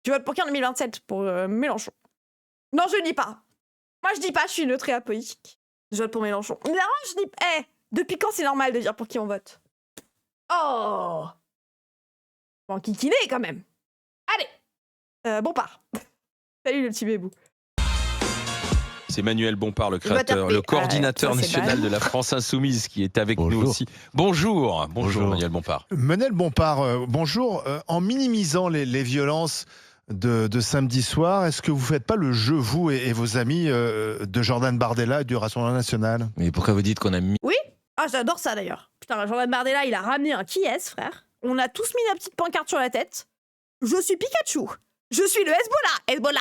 Tu votes pour qui en 2027? Pour Mélenchon. Non, je dis pas. Moi, je dis pas, je suis neutre et apolitique. Je vote pour Mélenchon. Non, je dis... depuis quand c'est normal de dire pour qui on vote? Oh! Bon, kikiné quand même. Allez, Bompard. Salut le petit bébou. C'est Manuel Bompard, le créateur, le coordinateur national de la France Insoumise qui est avec nous aussi. Bonjour Manuel Bompard. Manuel Bompard, bonjour. En minimisant les violences de samedi soir, est-ce que vous ne faites pas le jeu, vous et vos amis, de Jordan Bardella et du Rassemblement National? Mais pourquoi vous dites qu'on a mis... Oui. Ah, j'adore ça d'ailleurs. Putain, Jordan Bardella, il a ramené un qui est, frère. On a tous mis la petite pancarte sur la tête. Je suis Pikachu. Je suis le Hezbollah.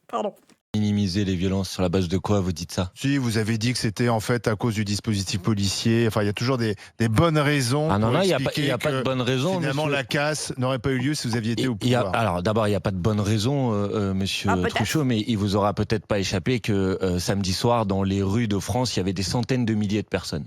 Pardon. Minimiser les violences sur la base de quoi vous dites ça? Si, vous avez dit que c'était en fait à cause du dispositif policier. Enfin, il y a toujours des bonnes raisons. Ah non, pour il n'y expliquer a pas de bonne raison. Finalement, monsieur. la casse n'aurait pas eu lieu si vous aviez été au pouvoir. Alors d'abord, il n'y a pas de bonne raison, monsieur Truchot, mais il vous aura peut-être pas échappé que samedi soir, dans les rues de France, il y avait des centaines de milliers de personnes.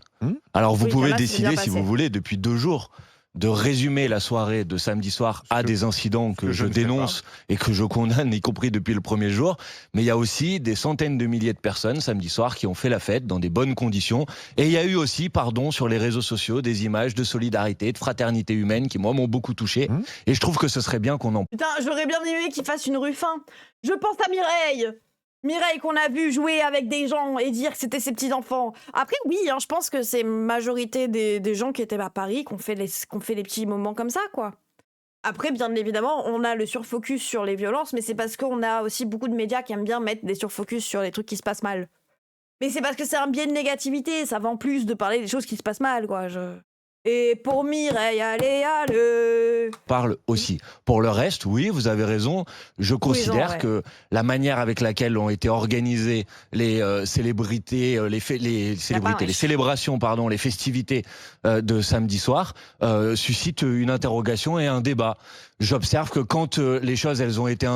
Alors vous pouvez décider, si vous voulez, depuis 2 jours, de résumer la soirée de samedi soir à des incidents que je dénonce et que je condamne, y compris depuis le premier jour. Mais il y a aussi des centaines de milliers de personnes samedi soir qui ont fait la fête dans des bonnes conditions. Et il y a eu aussi, sur les réseaux sociaux, des images de solidarité, de fraternité humaine qui, moi, m'ont beaucoup touché. Et je trouve que ce serait bien qu'on en... Putain, j'aurais bien aimé qu'il fasse une Ruffin. Je pense à Mireille. Mireille qu'on a vu jouer avec des gens et dire que c'était ses petits-enfants. Après, oui, je pense que c'est majorité des gens qui étaient à Paris qui ont fait les petits moments comme ça, quoi. Après, bien évidemment, on a le surfocus sur les violences, mais c'est parce qu'on a aussi beaucoup de médias qui aiment bien mettre des surfocus sur les trucs qui se passent mal. Mais c'est parce que c'est un biais de négativité, ça vend plus de parler des choses qui se passent mal, quoi. Et pour Mireille, allez. Parle aussi. Pour le reste, oui, vous avez raison. Je considère que la manière avec laquelle ont été organisées les célébrations, les festivités de samedi soir suscite une interrogation et un débat. J'observe que quand les choses elles ont été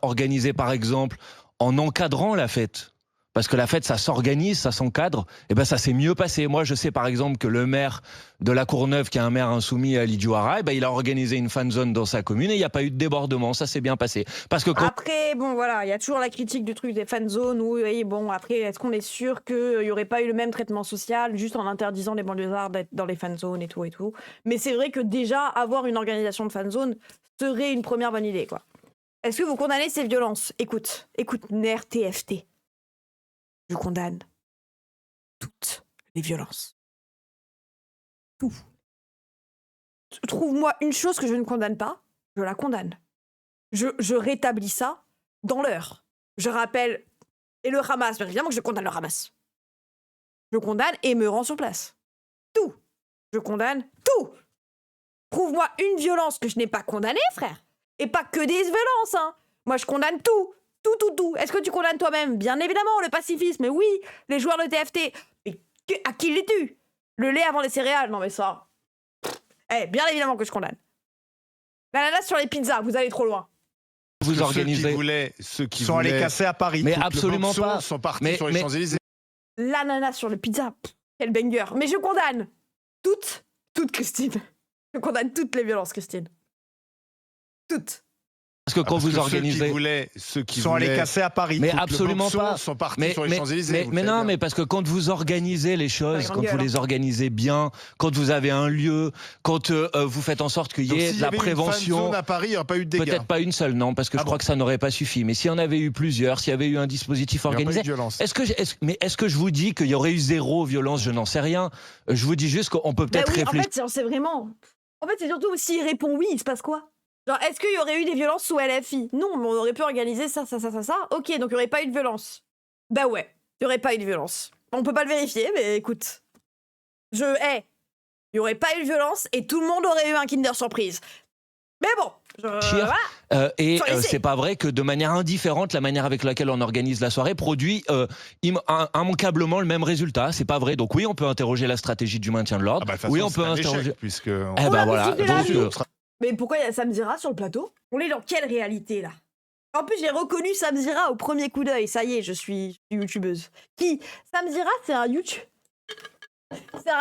organisées, par exemple, en encadrant la fête. Parce que la fête, ça s'organise, ça s'encadre, et ben ça s'est mieux passé. Moi, je sais par exemple que le maire de La Courneuve, qui est un maire insoumis à Lidjouara, il a organisé une fan zone dans sa commune et il n'y a pas eu de débordement, ça s'est bien passé. Parce que Après, bon voilà, il y a toujours la critique du truc des fan zones où, après, est-ce qu'on est sûr qu'il n'y aurait pas eu le même traitement social juste en interdisant les banlieusards d'être dans les fan zones et tout. Mais c'est vrai que déjà, avoir une organisation de fan zone serait une première bonne idée, quoi. Est-ce que vous condamnez ces violences? Écoute, NER TFT. Je condamne toutes les violences. Tout. Trouve-moi une chose que je ne condamne pas, je la condamne. Je rétablis ça dans l'heure. Je rappelle... Et le Hamas, bien évidemment que je condamne le Hamas. Je condamne et me rends sur place. Tout. Je condamne tout. Trouve-moi une violence que je n'ai pas condamnée, frère. Et pas que des violences, hein. Moi, je condamne tout. Tout. Est-ce que tu condamnes toi-même? Bien évidemment, le pacifisme, oui. Les joueurs de TFT. Mais à qui les tue? Le lait avant les céréales? Non mais ça... bien évidemment que je condamne. L'ananas sur les pizzas, vous allez trop loin. Vous organisez... Ceux qui sont allés casser à Paris. Mais absolument pas. Sont partis sur les Champs-Élysées. L'ananas sur le pizza, quel banger. Mais je condamne toutes, Christine. Je condamne toutes les violences, Christine. Toutes. Parce que quand vous organisez... Ceux qui sont allés casser à Paris. Mais absolument pas. Sont partis sur les Champs-Élysées. Mais non, mais parce que quand vous organisez les choses, quand vous les organisez bien, quand vous avez un lieu, quand vous faites en sorte qu'il y ait de la prévention... Zone à Paris, il n'y aurait pas eu de dégâts. Peut-être pas une seule, non, parce que je crois que ça n'aurait pas suffi. Mais s'il y en avait eu plusieurs, s'il y avait eu un dispositif organisé... Est-ce que je vous dis qu'il y aurait eu 0 violence? Je n'en sais rien. Je vous dis juste qu'on peut peut-être réfléchir... En fait, c'est vraiment... En fait, c'est surtout s'il répond oui, il se passe quoi? Genre, est-ce qu'il y aurait eu des violences sous LFI? Non, mais on aurait pu organiser ça. Ok, donc il n'y aurait pas eu de violence. Bah ouais, il n'y aurait pas eu de violence. On peut pas le vérifier, mais écoute. Il n'y aurait pas eu de violence et tout le monde aurait eu un Kinder Surprise. Mais bon, c'est pas vrai que de manière indifférente, la manière avec laquelle on organise la soirée produit immanquablement le même résultat. C'est pas vrai. Donc oui, on peut interroger la stratégie du maintien de l'ordre. Oui, on peut interroger. Mais pourquoi il y a Sam Zira sur le plateau? On est dans quelle réalité, là? En plus, j'ai reconnu Sam Zira au premier coup d'œil. Ça y est, je suis youtubeuse. Sam Zira, c'est un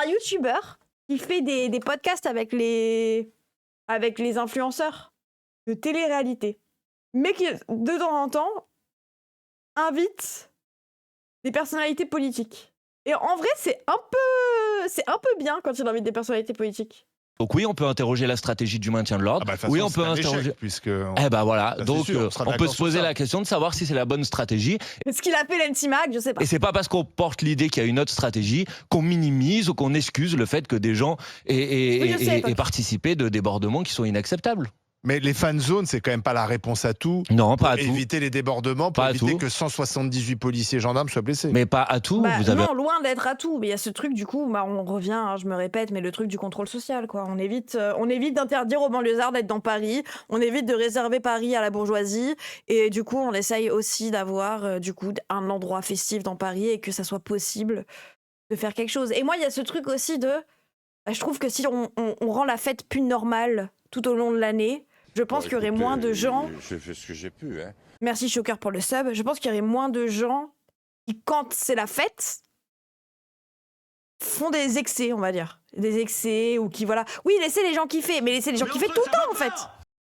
youtubeur qui fait des podcasts avec les influenceurs de télé-réalité. mais qui, de temps en temps, invite des personnalités politiques. Et en vrai, c'est un peu bien quand il invite des personnalités politiques. Donc oui, on peut interroger la stratégie du maintien de l'ordre. Oui, on peut interroger. Voilà. Donc on peut se poser la question de savoir si c'est la bonne stratégie. Ce qu'il a fait l'Antimac, je sais pas. Et c'est pas parce qu'on porte l'idée qu'il y a une autre stratégie qu'on minimise ou qu'on excuse le fait que des gens aient participé de débordements qui sont inacceptables. Mais les fan zones, c'est quand même pas la réponse à tout. Non, pas à tout. Pour éviter les débordements, pour éviter que 178 policiers et gendarmes soient blessés. Mais pas à tout. Non, loin d'être à tout. Mais il y a ce truc, du coup, on revient, hein, je me répète, mais le truc du contrôle social, quoi. On évite d'interdire aux banlieusards d'être dans Paris. On évite de réserver Paris à la bourgeoisie. Et du coup, on essaye aussi d'avoir, un endroit festif dans Paris et que ça soit possible de faire quelque chose. Et moi, il y a ce truc aussi de... je trouve que si on rend la fête plus normale tout au long de l'année, je pense qu'il y aurait moins de gens... J'ai fait ce que j'ai pu. Hein. Merci Choker pour le sub. Je pense qu'il y aurait moins de gens qui, quand c'est la fête, font des excès, on va dire. Des excès ou qui, voilà... Oui, laissez les gens kiffer, mais laissez les gens kiffer tout le temps, en fait.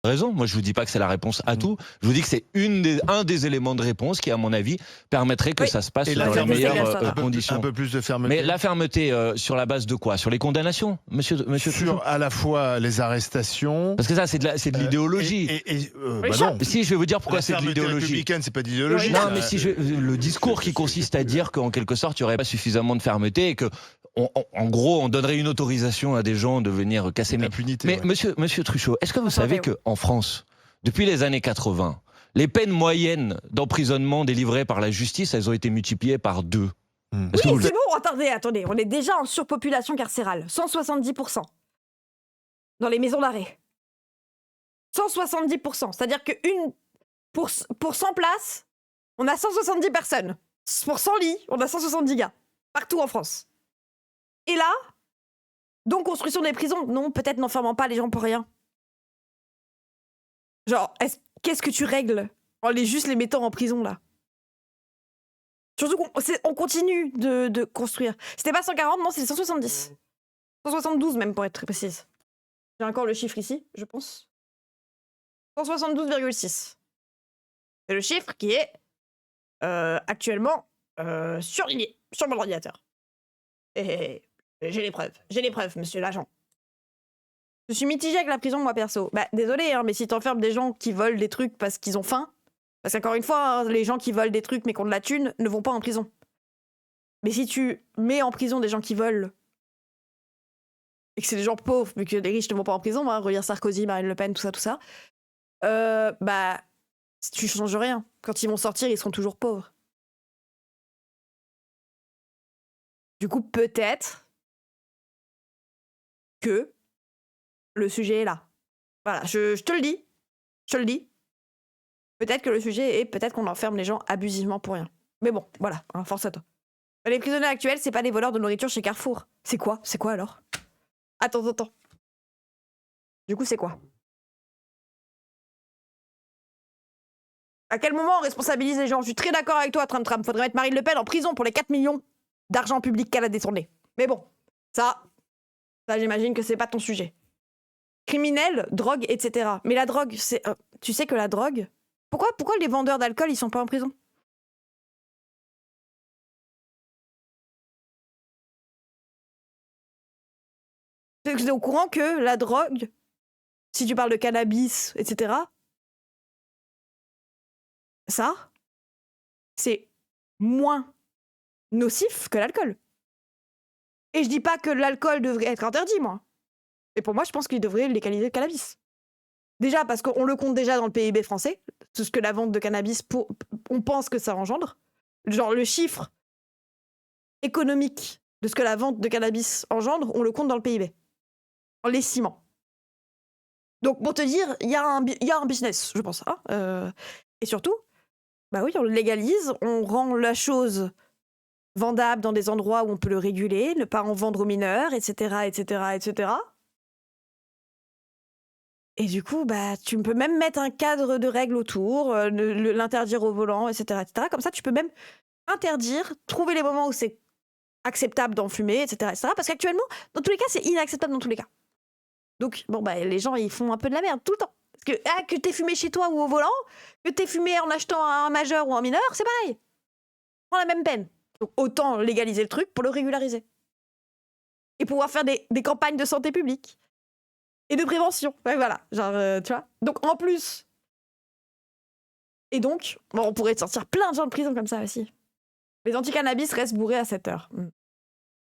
Raison. Moi, je vous dis pas que c'est la réponse à tout. Je vous dis que c'est un des éléments de réponse qui, à mon avis, permettrait que ça se passe dans les meilleures conditions. Un peu plus de fermeté. Mais la fermeté sur la base de quoi? Sur les condamnations, monsieur Sur à la fois les arrestations. Parce que ça, c'est de l'idéologie. Non. Si, je vais vous dire pourquoi c'est de l'idéologie. Républicaine, c'est pas de l'idéologie. Non, mais le discours qui consiste à dire qu'en quelque sorte, il n'y aurait pas suffisamment de fermeté et que en gros, on donnerait une autorisation à des gens de venir casser. Mais monsieur Truchot, est-ce que vous savez qu'en France, depuis les années 80, les peines moyennes d'emprisonnement délivrées par la justice, elles ont été multipliées par 2? Oui, c'est bon, attendez, on est déjà en surpopulation carcérale, 170%. Dans les maisons d'arrêt. 170%, c'est-à-dire que pour 100 places, on a 170 personnes. Pour 100 lits, on a 170 gars. Partout en France. Et là, donc construction des prisons, non, peut-être n'enfermant pas les gens pour rien. Genre, qu'est-ce que tu règles en juste les mettant en prison, là? Surtout qu'on continue de construire. C'était pas 140, non, c'est 170. 172 même, pour être très précise. J'ai encore le chiffre ici, je pense. 172,6. C'est le chiffre qui est actuellement surligné sur mon ordinateur. Et j'ai les preuves, monsieur l'agent. Je suis mitigée avec la prison, moi, perso. Désolé, hein, mais si t'enfermes des gens qui volent des trucs parce qu'ils ont faim, parce qu'encore une fois, hein, les gens qui volent des trucs mais qui ont de la thune ne vont pas en prison. Mais si tu mets en prison des gens qui volent et que c'est des gens pauvres, vu que les riches ne vont pas en prison, hein, regarde Sarkozy, Marine Le Pen, tout ça, tu changes rien. Quand ils vont sortir, ils seront toujours pauvres. Du coup, peut-être que le sujet est là. Voilà, je te le dis. Je te le dis. Peut-être que le sujet est peut-être qu'on enferme les gens abusivement pour rien. Mais bon, voilà, hein, force à toi. Les prisonniers actuels, c'est pas des voleurs de nourriture chez Carrefour. C'est quoi alors? Attends. Du coup, c'est quoi? À quel moment on responsabilise les gens? Je suis très d'accord avec toi, Trump. Faudrait mettre Marine Le Pen en prison pour les 4 millions d'argent public qu'elle a détourné. Mais bon, ça j'imagine que c'est pas ton sujet. Criminels, drogue, etc. Mais la drogue, tu sais que la drogue... Pourquoi les vendeurs d'alcool, ils sont pas en prison? Tu es au courant que la drogue, si tu parles de cannabis, etc., ça, c'est moins nocif que l'alcool. Et je dis pas que l'alcool devrait être interdit, moi. Mais pour moi, je pense qu'il devrait légaliser le cannabis. Déjà, parce qu'on le compte déjà dans le PIB français, tout ce que la vente de cannabis, on pense que ça engendre. Genre, le chiffre économique de ce que la vente de cannabis engendre, on le compte dans le PIB. En l'estimant. Donc, pour te dire, il y a un business, je pense. Hein, et surtout, oui, on le légalise, on rend la chose vendable dans des endroits où on peut le réguler, ne pas en vendre aux mineurs, etc., etc., etc. Et du coup, tu peux même mettre un cadre de règles autour, l'interdire au volant, etc., etc. Comme ça, tu peux même interdire, trouver les moments où c'est acceptable d'en fumer, etc., etc. Parce qu'actuellement, dans tous les cas, c'est inacceptable dans tous les cas. Donc, les gens, ils font un peu de la merde tout le temps. Parce que t'aies fumé chez toi ou au volant, que t'aies fumé en achetant un majeur ou un mineur, c'est pareil. Prends la même peine. Donc autant légaliser le truc pour le régulariser. Et pouvoir faire des campagnes de santé publique. Et de prévention. Ouais, voilà. Genre, tu vois. Donc en plus. Et donc, bon, on pourrait sortir plein de gens de prison comme ça aussi. Les anti-cannabis restent bourrés à 7 heures.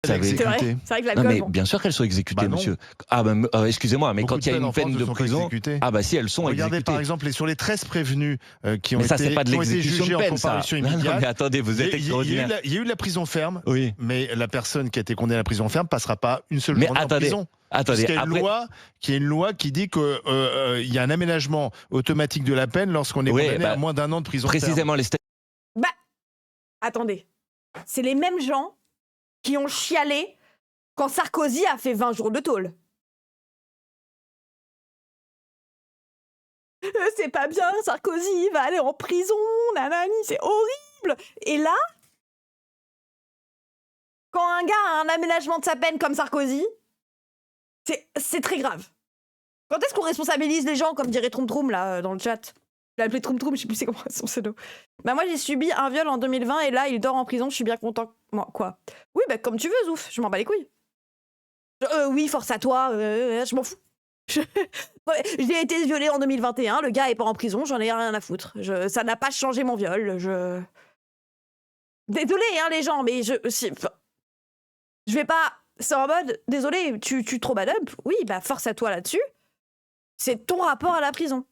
C'est vrai que l'alcool. Non, mais bien sûr qu'elles sont exécutées, monsieur. Ah, excusez-moi, mais Beaucoup quand il y a une peine de prison. Ah, bah si, elles sont exécutées. Regardez par exemple, sur les 13 prévenus qui ont mais ça, été, c'est pas de l'exécution jugés de peine, en comparution immédiate. Non, mais attendez, vous êtes extraordinaire. Il y a eu de la prison ferme, oui. Mais la personne qui a été condamnée à la prison ferme passera pas une seule journée en prison. Attendez, il y a une loi qui dit qu'il y a un aménagement automatique de la peine lorsqu'on est condamné à moins d'1 an de prison ferme. Précisément, Attendez. C'est les mêmes gens qui ont chialé quand Sarkozy a fait 20 jours de tôle. C'est pas bien, Sarkozy va aller en prison, nanani, c'est horrible. Et là, quand un gars a un aménagement de sa peine comme Sarkozy, c'est très grave. Quand est-ce qu'on responsabilise les gens, comme dirait Troum Troum là dans le chat? Je l'ai appelé Troum Troum, je sais plus c'est comment son pseudo. Bah moi j'ai subi un viol en 2020 et là il dort en prison, je suis bien content. Moi, quoi? Oui, bah comme tu veux, Zouf, je m'en bats les couilles. Oui, force à toi, je m'en fous. J'ai été violée en 2021, le gars est pas en prison, j'en ai rien à foutre. Ça n'a pas changé mon viol. Désolé, hein, les gens, mais je vais pas. C'est en mode, désolé, tu trop bad up. Oui, bah force à toi là-dessus. C'est ton rapport à la prison.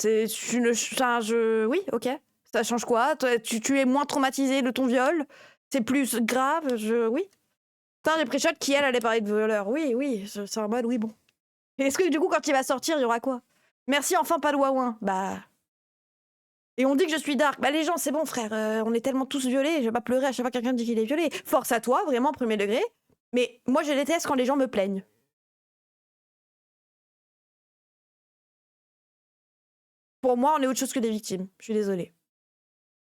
Oui, ok. Ça change quoi? Tu es moins traumatisé de ton viol? C'est plus grave? Oui. Putain, j'ai pré-shot qui, elle, allait parler de violeur. Oui, c'est en mode, oui, bon. Et est-ce que, du coup, quand il va sortir, il y aura quoi? Merci, enfin, pas de ouin. Bah... Et on dit que je suis dark. Bah, les gens, c'est bon, frère. On est tellement tous violés. Je vais pas pleurer à chaque fois que quelqu'un dit qu'il est violé. Force à toi, vraiment, premier degré. Mais moi, je déteste quand les gens me plaignent. Pour moi, on est autre chose que des victimes. Je suis désolée.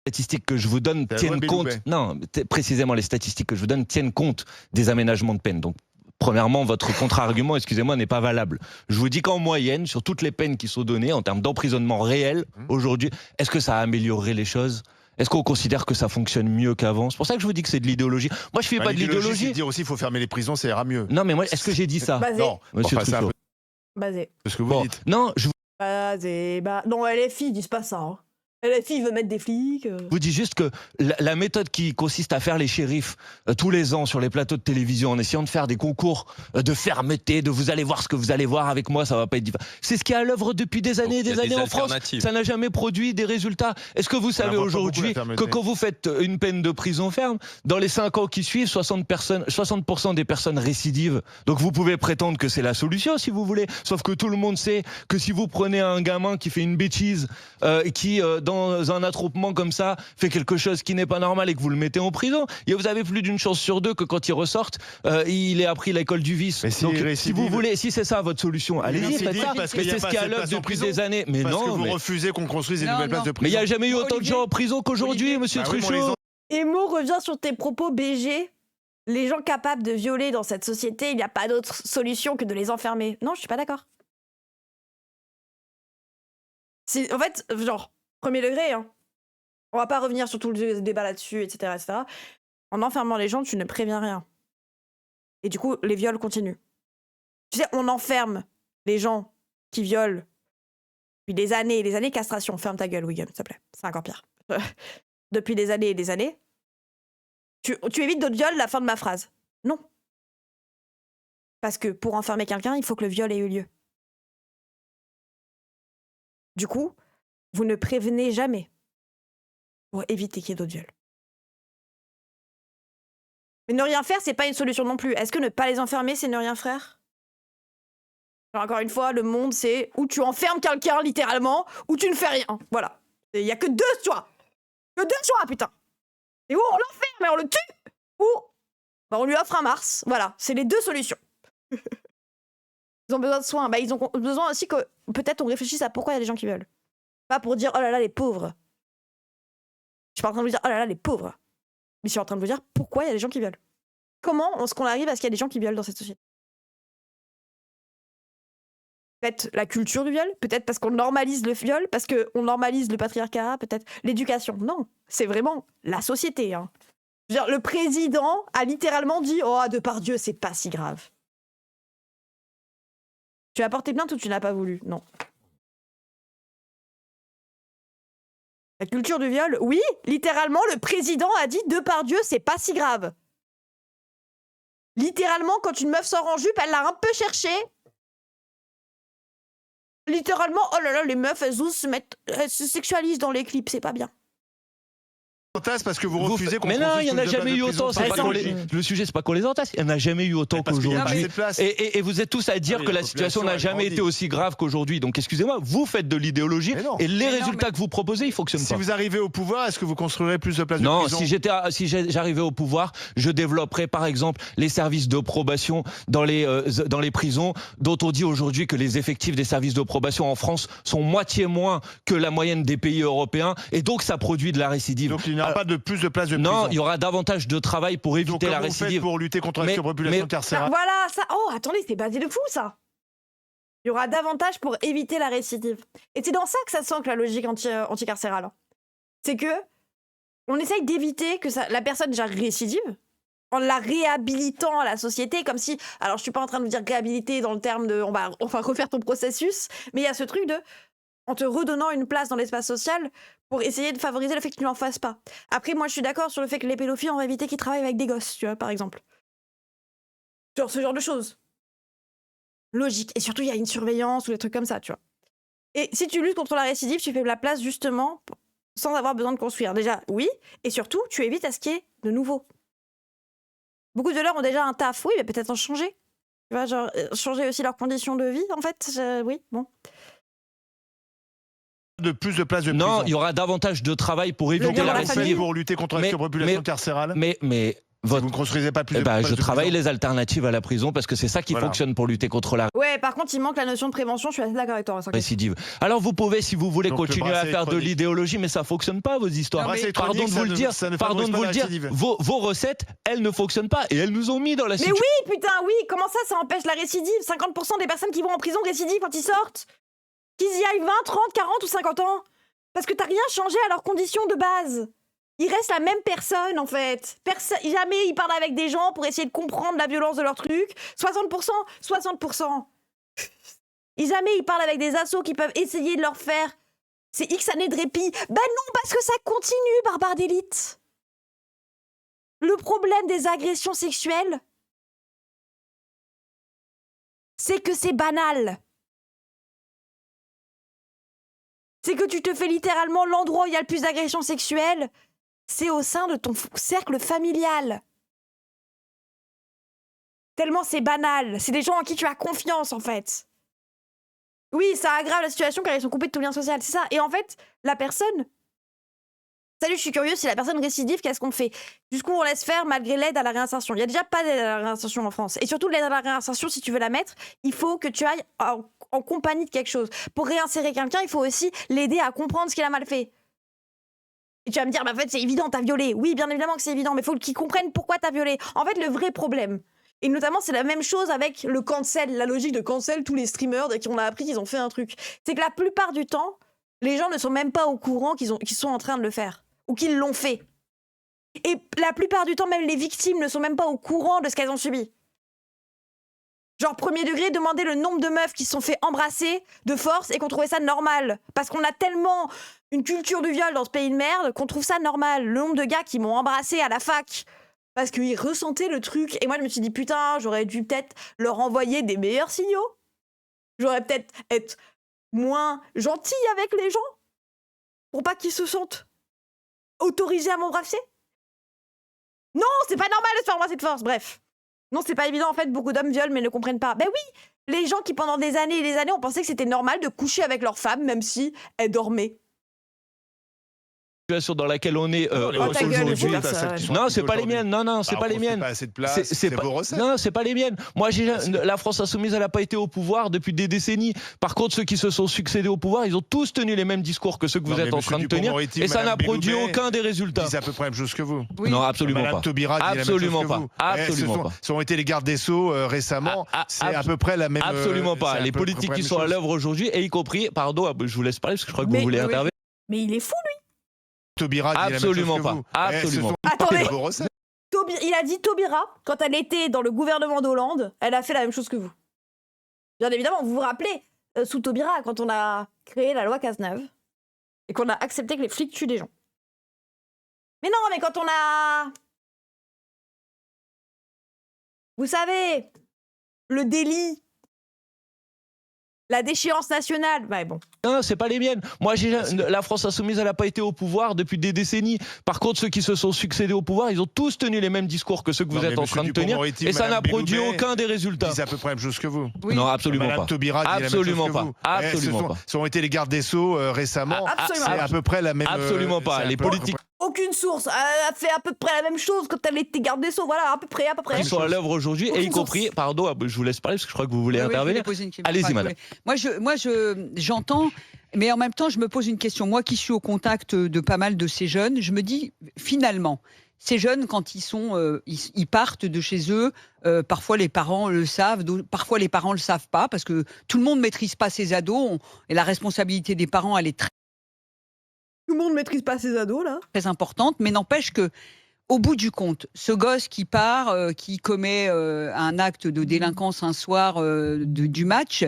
Les statistiques que je vous donne tiennent compte. Non, précisément, les statistiques que je vous donne tiennent compte des aménagements de peine. Donc, premièrement, votre contre-argument, excusez-moi, n'est pas valable. Je vous dis qu'en moyenne, sur toutes les peines qui sont données, en termes d'emprisonnement réel, aujourd'hui, est-ce que ça a amélioré les choses ? Est-ce qu'on considère que ça fonctionne mieux qu'avant? C'est pour ça que je vous dis que c'est de l'idéologie. Moi, je fais pas de l'idéologie. C'est dire aussi qu'il faut fermer les prisons, ça ira mieux. Non, mais moi, est-ce que j'ai dit ça? Non, monsieur Truchot. Basé. C'est ce que vous dites. Non, je Non, LFI, ils disent pas ça. Hein. LFI veut mettre des flics. Je vous dis juste que la méthode qui consiste à faire les shérifs tous les ans sur les plateaux de télévision en essayant de faire des concours de fermeté, de vous allez voir ce que vous allez voir avec moi, ça va pas être différent. C'est ce qui est à l'œuvre depuis des années et des années en France. Ça n'a jamais produit des résultats. Est-ce que vous savez aujourd'hui que quand vous faites une peine de prison ferme, dans les 5 ans qui suivent, 60% des personnes récidives. Donc vous pouvez prétendre que c'est la solution si vous voulez. Sauf que tout le monde sait que si vous prenez un gamin qui fait une bêtise, qui dans un attroupement comme ça fait quelque chose qui n'est pas normal et que vous le mettez en prison, et vous avez plus d'une chance sur 2 que quand il ressorte, il ait appris l'école du vice. Mais donc si vous voulez, si c'est ça votre solution, allez-y, faites ça. Mais c'est ce qui est à l'œuvre depuis des années. Mais parce non, que vous refusez qu'on construise des nouvelles places de prison. Mais il n'y a jamais eu autant de gens en prison qu'aujourd'hui, monsieur Truchot. Emo revient sur tes propos BG. Les gens capables de violer dans cette société, il n'y a pas d'autre solution que de les enfermer. Non, je suis pas d'accord. En fait, genre, premier degré, hein. On va pas revenir sur tout le débat là-dessus, etc., etc. En enfermant les gens, tu ne préviens rien. Et du coup, les viols continuent. Tu sais, on enferme les gens qui violent depuis des années et des années. Castration, ferme ta gueule, Wigan, s'il te plaît. C'est encore pire. Depuis des années et des années. Tu évites d'autres viols, la fin de ma phrase. Non. Parce que pour enfermer quelqu'un, il faut que le viol ait eu lieu. Du coup, vous ne prévenez jamais pour éviter qu'il y ait d'autres viols. Mais ne rien faire, c'est pas une solution non plus. Est-ce que ne pas les enfermer, c'est ne rien faire? Alors encore une fois, le monde, c'est où tu enfermes quelqu'un littéralement, ou tu ne fais rien. Voilà. Il y a que 2 choix. Que 2 choix, putain. Et où on l'enferme et on le tue, ou bah, on lui offre un Mars. Voilà, c'est les 2 solutions. Ils ont besoin de soins. Bah, ils ont besoin aussi que peut-être on réfléchisse à pourquoi il y a des gens qui veulent. Pas pour dire oh là là les pauvres. Je suis pas en train de vous dire oh là là les pauvres. Mais je suis en train de vous dire pourquoi il y a des gens qui violent. Comment est-ce qu'on arrive à ce qu'il y a des gens qui violent dans cette société? peut-être la culture du viol, peut-être parce qu'on normalise le viol, parce qu'on normalise le patriarcat, peut-être l'éducation. Non, c'est vraiment la société. Hein. Je veux dire, le président a littéralement dit « Oh, Depardieu, c'est pas si grave. » Tu as porté plainte ou tu n'as pas voulu? Non. La culture du viol, oui, littéralement, le président a dit « Depardieu, c'est pas si grave. » Littéralement, quand une meuf sort en jupe, elle l'a un peu cherché. Littéralement, oh là là, les meufs, elles se sexualisent dans les clips, c'est pas bien. Parce que vous refusez qu'on mais non, il n'y en a jamais eu autant. Le sujet, c'est pas qu'on les entasse. Il n'y en a jamais eu autant qu'aujourd'hui. Et vous êtes tous à dire que la situation n'a jamais été aussi grave qu'aujourd'hui. Donc, excusez-moi, vous faites de l'idéologie et les résultats que vous proposez, ils ne fonctionnent pas. Si vous arrivez au pouvoir, est-ce que vous construirez plus de places de prison ? Non, si j'arrivais au pouvoir, je développerais par exemple les services de probation dans les prisons, dont on dit aujourd'hui que les effectifs des services de probation en France sont moitié moins que la moyenne des pays européens. Et donc, ça produit de la récidive. Donc, il n'y aura pas de plus de places de prison. Non, il y aura davantage de travail pour éviter la récidive. Donc, comment vous faites pour lutter contre la surpopulation carcérale ? Voilà, ça. Oh, attendez, c'est basé de fou, ça. Il y aura davantage pour éviter la récidive. Et c'est dans ça que ça sent que la logique anticarcérale. C'est que on essaye d'éviter que la personne déjà récidive en la réhabilitant à la société, comme si... Alors, je suis pas en train de vous dire réhabiliter dans le terme de... On va refaire ton processus, mais il y a ce truc de... en te redonnant une place dans l'espace social pour essayer de favoriser le fait que tu n'en fasses pas. Après, moi, je suis d'accord sur le fait que les pédophiles, on va éviter qu'ils travaillent avec des gosses, tu vois, par exemple. Genre ce genre de choses. Logique. Et surtout, il y a une surveillance ou des trucs comme ça, tu vois. Et si tu luttes contre la récidive, tu fais de la place, justement, sans avoir besoin de construire. Déjà, oui. Et surtout, tu évites à ce qu'il y ait de nouveau. Beaucoup de violeurs ont déjà un taf. Oui, mais peut-être en changer. Tu vois, genre, changer aussi leurs conditions de vie, en fait. Oui, bon. De plus de places de prison. Non, il y aura davantage de travail pour éviter la récidive. Pour lutter contre la surpopulation carcérale. Mais vous ne construisez pas plus de places de prison. Je travaille les alternatives à la prison parce que c'est ça qui fonctionne pour lutter contre la Ouais, par contre, il manque la notion de prévention, je suis assez d'accord avec toi. Récidive. Alors vous pouvez, si vous voulez, continuer à faire de l'idéologie, mais ça fonctionne pas vos histoires. Pardon de vous le dire, vos recettes, elles ne fonctionnent pas et elles nous ont mis dans la situation. Mais oui, putain, oui, comment ça empêche la récidive? 50% des personnes qui vont en prison récidivent quand ils sortent. Qu'ils y aillent 20, 30, 40 ou 50 ans. Parce que t'as rien changé à leurs conditions de base. Ils restent la même personne, en fait. Jamais ils parlent avec des gens pour essayer de comprendre la violence de leur truc. 60%. Jamais ils parlent avec des assos qui peuvent essayer de leur faire. C'est X années de répit. Ben non, parce que ça continue, barbare d'élite. Le problème des agressions sexuelles, c'est que c'est banal. C'est que tu te fais littéralement l'endroit où il y a le plus d'agressions sexuelles, c'est au sein de ton cercle familial. Tellement c'est banal. C'est des gens en qui tu as confiance, en fait. Oui, ça aggrave la situation car ils sont coupés de tout lien social, c'est ça. Et en fait, la personne... Salut, je suis curieuse, si la personne récidive, qu'est-ce qu'on fait? Jusqu'où on laisse faire malgré l'aide à la réinsertion? Il n'y a déjà pas d'aide à la réinsertion en France. Et surtout, l'aide à la réinsertion, si tu veux la mettre, il faut que tu ailles en compagnie de quelque chose. Pour réinsérer quelqu'un, il faut aussi l'aider à comprendre ce qu'il a mal fait. Et tu vas me dire, bah, en fait, c'est évident, t'as violé. Oui, bien évidemment que c'est évident, mais il faut qu'il comprenne pourquoi t'as violé. En fait, le vrai problème, et notamment, c'est la même chose avec le cancel, la logique de cancel, tous les streamers dès qu'on a appris qu'ils ont fait un truc. C'est que la plupart du temps, les gens ne sont même pas au courant qu'ils sont en train de le faire. Ou qu'ils l'ont fait. Et la plupart du temps, même les victimes ne sont même pas au courant de ce qu'elles ont subi. Genre, premier degré, demander le nombre de meufs qui se sont fait embrasser de force et qu'on trouvait ça normal. Parce qu'on a tellement une culture du viol dans ce pays de merde qu'on trouve ça normal. Le nombre de gars qui m'ont embrassé à la fac parce qu'ils ressentaient le truc. Et moi, je me suis dit, putain, j'aurais dû peut-être leur envoyer des meilleurs signaux. J'aurais peut-être être moins gentille avec les gens pour pas qu'ils se sentent autorisés à m'embrasser. Non, c'est pas normal de se faire embrasser de force. Bref. Non, c'est pas évident, en fait, beaucoup d'hommes violent mais ne comprennent pas. Ben oui, les gens qui pendant des années et des années ont pensé que c'était normal de coucher avec leur femme même si elle dormait. situation dans laquelle on est aujourd'hui. Non, c'est pas les miennes. Non, c'est pas les miennes. Pas assez de place. C'est vos recettes. Non, c'est pas les miennes. Moi, la France insoumise, elle n'a pas été au pouvoir depuis des décennies. Par contre, ceux qui se sont succédés au pouvoir, ils ont tous tenu les mêmes discours que ceux que vous êtes en train de tenir, et ça n'a produit aucun des résultats. C'est à peu près la même chose que vous. Oui. Non, absolument Madame pas. Taubira dit absolument la même chose pas. que vous. Absolument pas. Ce sont été les gardes des Sceaux récemment. C'est à peu près la même. Absolument pas. Les politiques qui sont à l'œuvre aujourd'hui, et y compris, pardon, je vous laisse parler parce que je crois que vous voulez intervenir. Mais il est fou, lui. Taubira dit absolument la même chose que pas. vous. Absolument pas. Attendez. Attendez. Il a dit Taubira, quand elle était dans le gouvernement d'Hollande, elle a fait la même chose que vous. Bien évidemment, vous vous rappelez, sous Taubira, quand on a créé la loi Cazeneuve, et qu'on a accepté que les flics tuent des gens. Mais non, mais quand on a... Vous savez, le délit, la déchéance nationale, bah bon. Non, c'est pas les miennes. Moi, la France insoumise, elle n'a pas été au pouvoir depuis des décennies. Par contre, ceux qui se sont succédés au pouvoir, ils ont tous tenu les mêmes discours que ceux que vous êtes en train de tenir, et ça n'a produit aucun des résultats. C'est à peu près la même chose que vous. Oui. Non, absolument Madame pas. Taubira dit absolument la même chose pas. que vous. Absolument pas. Ce sont été les gardes des Sceaux récemment. Absolument. C'est à peu près la même. Absolument pas. Les politiques. Aucune source. Elle a fait à peu près la même chose quand elle était garde des Sceaux. Voilà, à peu près. Ils sont à l'œuvre aujourd'hui, et y compris, pardon, je vous laisse parler parce que je crois que vous voulez intervenir. Allez-y, madame. Moi, j'entends, mais en même temps, je me pose une question. Moi qui suis au contact de pas mal de ces jeunes, je me dis, finalement, ces jeunes, quand ils partent de chez eux, parfois les parents le savent, parfois les parents le savent pas, parce que tout le monde maîtrise pas ses ados, et la responsabilité des parents, elle est très... Tout le monde maîtrise pas ses ados, là. Très importante, mais n'empêche que, au bout du compte, ce gosse qui part, qui commet un acte de délinquance un soir du match,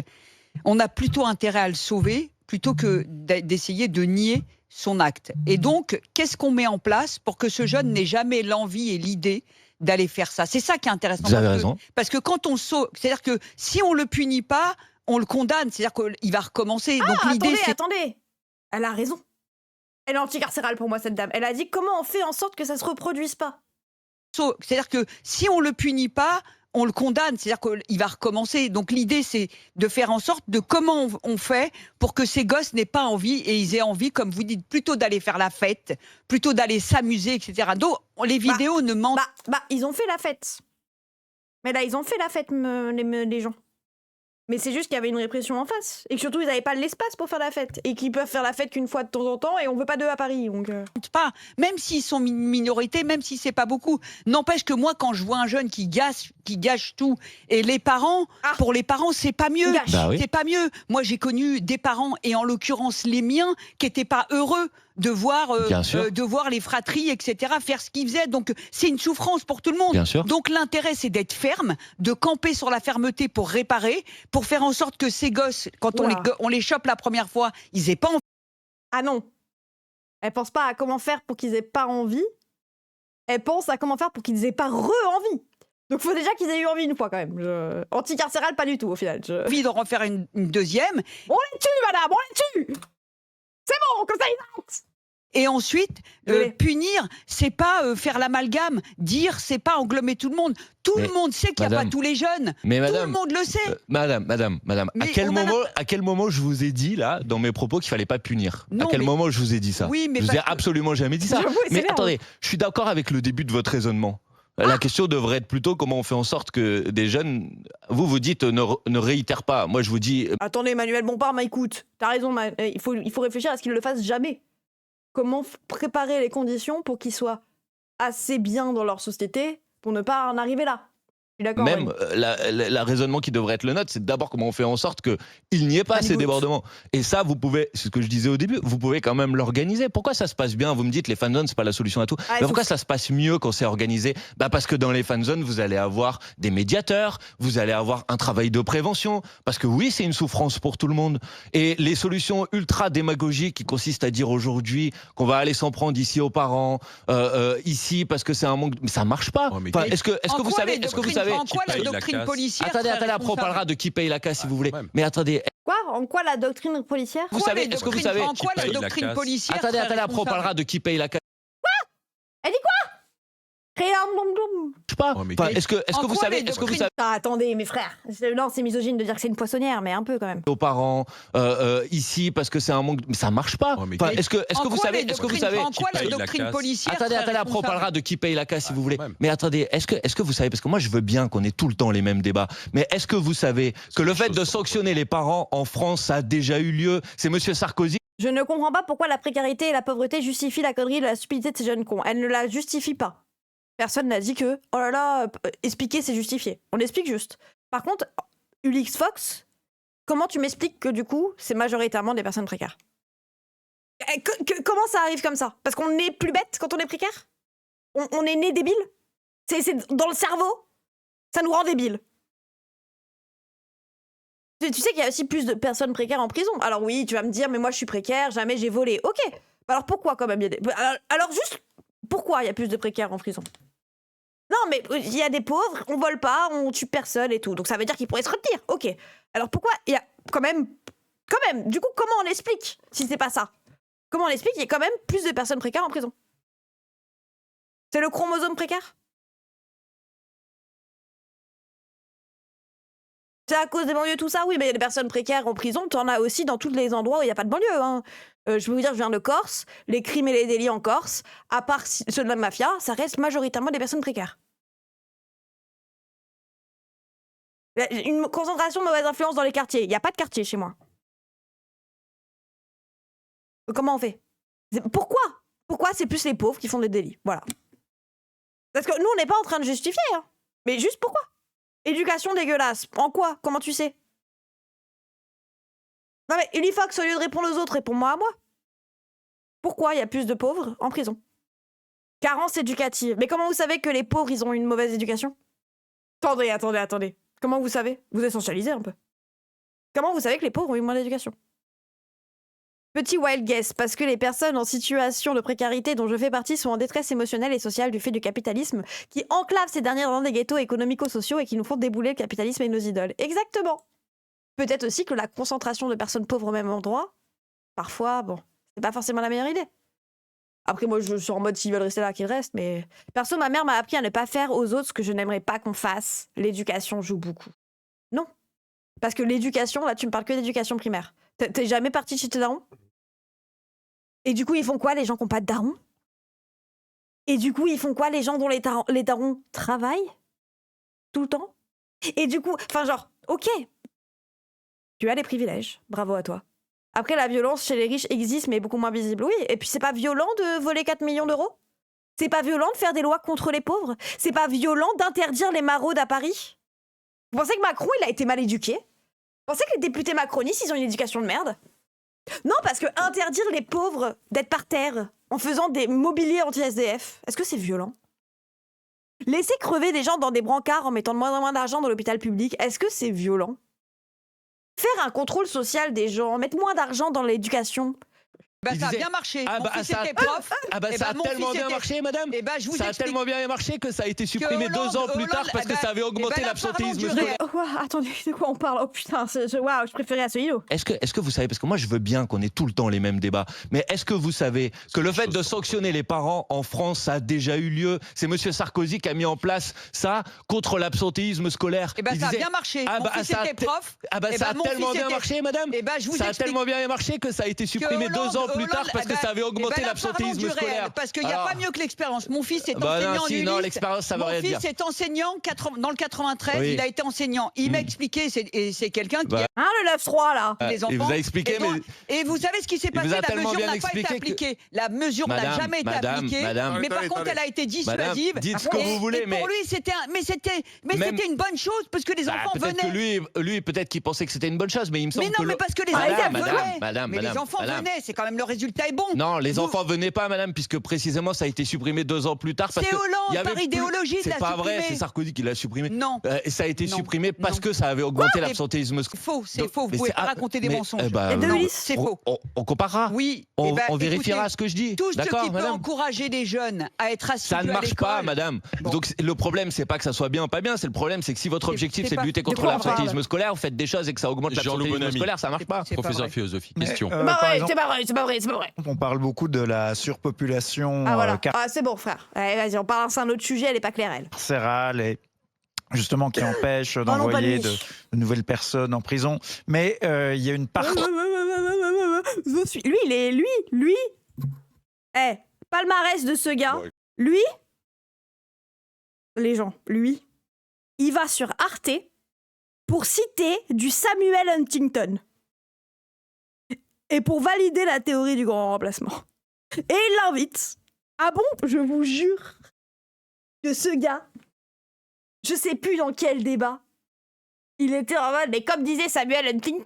on a plutôt intérêt à le sauver plutôt que d'essayer de nier son acte. Et donc, qu'est-ce qu'on met en place pour que ce jeune n'ait jamais l'envie et l'idée d'aller faire ça? C'est ça qui est intéressant. Vous avez raison. Parce que quand on sauve, c'est-à-dire que si on le punit pas, on le condamne. C'est-à-dire qu'il va recommencer. Donc l'idée, attendez. Elle a raison. Elle est anticarcérale pour moi, cette dame. Elle a dit comment on fait en sorte que ça se reproduise pas. C'est-à-dire que si on le punit pas, on le condamne, c'est-à-dire qu'il va recommencer. Donc l'idée, c'est de faire en sorte de comment on fait pour que ces gosses n'aient pas envie, et ils aient envie, comme vous dites, plutôt d'aller faire la fête, plutôt d'aller s'amuser, etc. Donc les vidéos ne mentent. Ils ont fait la fête. Mais là, ils ont fait la fête, les gens. Mais c'est juste qu'il y avait une répression en face. Et que surtout, ils n'avaient pas l'espace pour faire la fête. Et qu'ils peuvent faire la fête qu'une fois de temps en temps, et on ne veut pas d'eux à Paris. Donc pas. Même s'ils sont une minorité, même si c'est pas beaucoup. N'empêche que moi, quand je vois un jeune qui gâche tout, et les parents, pour les parents, c'est pas mieux. C'est pas mieux. Moi, j'ai connu des parents, et en l'occurrence les miens, qui n'étaient pas heureux de voir les fratries, etc., faire ce qu'ils faisaient. Donc, c'est une souffrance pour tout le monde. Bien sûr. Donc, l'intérêt, c'est d'être ferme, de camper sur la fermeté pour réparer, pour faire en sorte que ces gosses, quand on les chope la première fois, ils n'aient pas envie. Ah non. Elle pense pas à comment faire pour qu'ils aient pas envie. Elle pense à comment faire pour qu'ils aient pas re-envie. Donc, il faut déjà qu'ils aient eu envie une fois, quand même. Anticarcéral, pas du tout, au final. Envie d'en refaire une deuxième. On les tue, madame, on les tue. C'est bon, comme ça, ils arrêtent. Et ensuite, punir, c'est pas faire l'amalgame. Dire, c'est pas englober tout le monde. Tout le monde sait qu'il n'y a pas tous les jeunes. Mais tout le monde le sait. Madame, à quel moment je vous ai dit, là, dans mes propos, qu'il fallait pas punir? À quel moment je vous ai dit ça? Oui, mais je vous ai absolument jamais dit ça. Mais attendez, je suis d'accord avec le début de votre raisonnement. La question devrait être plutôt comment on fait en sorte que des jeunes... Vous dites ne réitèrent pas. Moi, je vous dis... Attendez, Emmanuel Bompard, écoute. T'as raison, il faut réfléchir à ce qu'ils ne le fassent jamais. Comment préparer les conditions pour qu'ils soient assez bien dans leur société pour ne pas en arriver là. Même la raisonnement qui devrait être le nôtre, c'est d'abord comment on fait en sorte qu'il n'y ait pas ces débordements. Et ça, vous pouvez, c'est ce que je disais au début, vous pouvez quand même l'organiser. Pourquoi ça se passe bien? Vous me dites les fan zones, c'est pas la solution à tout. Mais pourquoi ça se passe mieux quand c'est organisé? Parce que dans les fan zones, vous allez avoir des médiateurs, vous allez avoir un travail de prévention. Parce que oui, c'est une souffrance pour tout le monde. Et les solutions ultra démagogiques qui consistent à dire aujourd'hui qu'on va aller s'en prendre ici aux parents, ici parce que c'est un manque, mais ça marche pas. Est-ce que vous savez, en quoi la doctrine policière? Attendez, après on parlera de qui paye la casse si vous voulez. Mais attendez. Quoi? En quoi la doctrine policière? Vous savez, est-ce que vous savez en quoi la doctrine policière? Attendez, après on parlera de qui paye la casse. Quoi? Elle dit quoi? Je pas. Est-ce que vous quoi savez, Attendez, mes frères. Non, c'est misogyne de dire que c'est une poissonnière, mais un peu quand même. aux parents ici parce que c'est un manque, mais ça marche pas. Est-ce que vous savez, en quoi la doctrine policière? Attendez, après on parlera de qui paye la casse si vous voulez. Mais attendez, est-ce que vous savez, parce que moi je veux bien qu'on ait tout le temps les mêmes débats, mais est-ce que vous savez que le fait de sanctionner les parents en France, ça a déjà eu lieu? C'est Monsieur Sarkozy. Je ne comprends pas pourquoi la précarité et la pauvreté justifient la connerie et la stupidité de ces jeunes cons. Elle ne la justifie pas. Personne n'a dit que, oh là là, expliquer c'est justifié. On explique juste. Par contre, Ulix Fox, comment tu m'expliques que du coup, c'est majoritairement des personnes précaires? Comment ça arrive comme ça? Parce qu'on est plus bête quand on est précaire? On est né débile? C'est dans le cerveau? Ça nous rend débiles. Tu sais qu'il y a aussi plus de personnes précaires en prison. Alors oui, tu vas me dire, mais moi je suis précaire, jamais j'ai volé. Ok, alors pourquoi quand même il y a des... Alors juste, pourquoi il y a plus de précaires en prison? Non, mais il y a des pauvres, on vole pas, on tue personne et tout. Donc ça veut dire qu'ils pourraient se retenir. Ok, alors pourquoi il y a quand même... Du coup, comment on l'explique si c'est pas ça? Comment on l'explique qu'il y a quand même plus de personnes précaires en prison? C'est le chromosome précaire? C'est à cause des banlieues, tout ça? Oui, mais il y a des personnes précaires en prison, t'en as aussi dans tous les endroits où il n'y a pas de banlieue. Hein. Je peux vous dire, je viens de Corse, les crimes et les délits en Corse, à part ceux de la mafia, ça reste majoritairement des personnes précaires. Une concentration de mauvaise influence dans les quartiers. Il n'y a pas de quartier chez moi. Comment on fait? Pourquoi c'est plus les pauvres qui font des délits? Voilà. Parce que nous, on n'est pas en train de justifier, hein. Mais juste pourquoi? Éducation dégueulasse. En quoi? Comment tu sais? Non mais Unifox, au lieu de répondre aux autres, réponds-moi à moi. Pourquoi il y a plus de pauvres en prison? Carence éducative. Mais comment vous savez que les pauvres, ils ont une mauvaise éducation? Attendez. Comment vous savez? Vous essentialisez un peu. Comment vous savez que les pauvres ont une mauvaise éducation? Petit wild guess, parce que les personnes en situation de précarité dont je fais partie sont en détresse émotionnelle et sociale du fait du capitalisme qui enclave ces dernières dans des ghettos économico-sociaux et qui nous font débouler le capitalisme et nos idoles. Exactement. Peut-être aussi que la concentration de personnes pauvres au même endroit, parfois, bon, c'est pas forcément la meilleure idée. Après, moi, je suis en mode s'ils veulent rester là, qu'ils restent, mais... Perso, ma mère m'a appris à ne pas faire aux autres ce que je n'aimerais pas qu'on fasse. L'éducation joue beaucoup. Non. Parce que l'éducation, là, tu me parles que d'éducation primaire. T'es jamais parti chez tes darons? Et du coup, ils font quoi, les gens qui n'ont pas de darons? Et du coup, ils font quoi, les gens dont les darons travaillent tout le temps? Et du coup, enfin genre, ok, tu as des privilèges, bravo à toi. Après, la violence chez les riches existe, mais beaucoup moins visible. Oui, et puis c'est pas violent de voler 4 millions d'euros? C'est pas violent de faire des lois contre les pauvres? C'est pas violent d'interdire les maraudes à Paris? Vous pensez que Macron, il a été mal éduqué? Vous pensez que les députés macronistes, ils ont une éducation de merde? Non, parce que interdire les pauvres d'être par terre en faisant des mobiliers anti-SDF, est-ce que c'est violent? Laisser crever des gens dans des brancards en mettant de moins en moins d'argent dans l'hôpital public, est-ce que c'est violent? Faire un contrôle social des gens, mettre moins d'argent dans l'éducation. Ça a bien marché. Mon fils était prof. Ça a tellement bien marché, madame. Ça a tellement bien marché que ça a été supprimé Hollande, 2 ans plus tard parce que ça avait augmenté l'absentéisme scolaire. Attendez, de quoi on parle? Oh putain, je préférais à Solino. Est-ce que vous savez, parce que moi je veux bien qu'on ait tout le temps les mêmes débats, mais est-ce que vous savez que le fait de sanctionner les parents en France, ça a déjà eu lieu? C'est Monsieur Sarkozy qui a mis en place ça contre l'absentéisme scolaire. Ça a bien marché. Mon fils était prof. Ça a tellement bien marché, madame. Ça a tellement bien marché que ça a été supprimé 2 ans plus tard parce que ça avait augmenté l'absentéisme scolaire. Parce qu'il n'y a pas mieux que l'expérience. Mon fils est enseignant en ULIS. Non, l'expérience, ça veut rien dire. Mon fils est enseignant dans le 93. Oui. Il a été enseignant. Il m'a expliqué, et c'est quelqu'un qui... le 9-3, là. Les enfants. Il vous a expliqué, et vous savez ce qui s'est passé? La mesure n'a pas été appliquée. La mesure n'a jamais été appliquée. Mais par contre, elle a été dissuasive. Dites ce que vous voulez, mais... Pour lui, c'était une bonne chose parce que les enfants venaient. Lui, peut-être qu'il pensait que c'était une bonne chose, mais il me semble que... Mais non, mais parce que les enfants venaient. Mais les enfants venaient, c'est quand même le résultat est bon. Non, les enfants venaient pas, madame, puisque précisément ça a été supprimé 2 ans plus tard. C'est Hollande, par idéologie, c'est pas vrai, c'est Sarkozy qui l'a supprimé. Non. Et ça a été supprimé parce que ça avait augmenté l'absentéisme scolaire. C'est faux, vous pouvez pas raconter des mensonges. C'est faux. On comparera. Oui. On vérifiera ce que je dis. Tout ce qui peut encourager les jeunes à être assidus à l'école. Ça ne marche pas, madame. Donc le problème, c'est pas que ça soit bien ou pas bien, c'est le problème, c'est que si votre objectif c'est de lutter contre l'absentéisme scolaire, vous faites des choses et que ça augmente l'absentéisme scolaire, ça marche pas. Professeur de philosophie, question. C'est pas vrai. vrai, c'est pas vrai. On parle beaucoup de la surpopulation Ah voilà, c'est bon frère. Allez, vas-y, on parle, c'est un autre sujet, elle est pas claire elle. carcérale et justement qui empêche d'envoyer de nouvelles personnes en prison. Mais il y a une partie... Lui, palmarès de ce gars, lui, les gens, lui, il va sur Arte pour citer du Samuel Huntington et pour valider la théorie du grand remplacement. Et il l'invite. Ah bon? Je vous jure que ce gars, je sais plus dans quel débat, il était en mode, mais comme disait Samuel Huntington,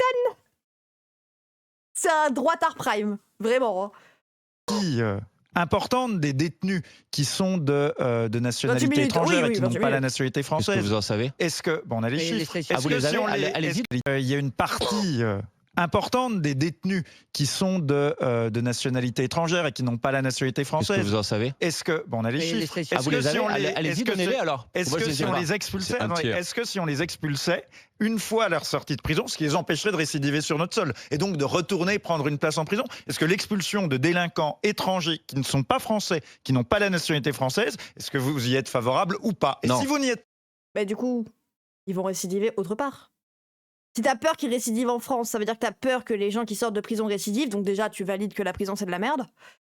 c'est un droitard prime, vraiment. Importante des détenus qui sont de nationalité étrangère et qui n'ont pas la nationalité française. Est-ce que vous en savez? Est-ce que... Bon, on a les chiffres. Ah, vous les avez? Allez-y. Il y a une partie importante des détenus qui sont de nationalité étrangère et qui n'ont pas la nationalité française. Est-ce que vous en savez? Est-ce que... Bon, on a les chiffres. Ah, vous les avez? Allez-y, donnez-les alors. Est-ce que si on les expulsait... Est-ce que si on les expulsait une fois leur sortie de prison, ce qui les empêcherait de récidiver sur notre sol et donc de retourner prendre une place en prison? Est-ce que l'expulsion de délinquants étrangers qui ne sont pas français, qui n'ont pas la nationalité française, est-ce que vous y êtes favorable ou pas? Et si vous n'y êtes... Bah du coup, ils vont récidiver autre part. Si t'as peur qu'ils récidivent en France, ça veut dire que t'as peur que les gens qui sortent de prison récidivent, donc déjà tu valides que la prison c'est de la merde,